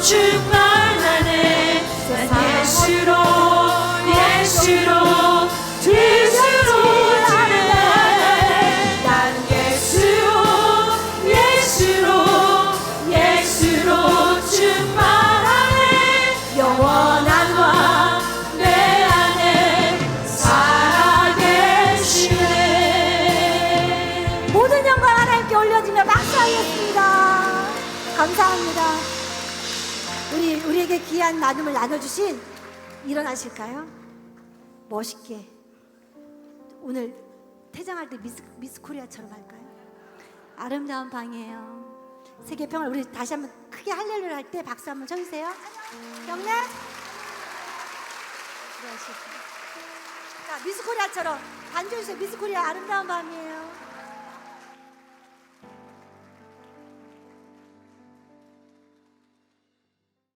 충만하네. 난 예수로 충만하네. 난 예수로 충만하네. 영원한 왕 내 안에 살아계시네. 모든 영광 하나님께 올려주며 박수하겠습니다. 감사합니다. 우리에게 귀한 나눔을 나눠주신 일어나실까요? 멋있게 오늘 퇴장할 때 미스 코리아처럼 할까요? 아름다운 방이에요. 세계 평화. 우리 다시 한번 크게 할렐루야 할 때 박수 한번 쳐주세요. 경례. 자, 미스 코리아처럼 반주해주세요. 미스 코리아 아름다운 밤이에요.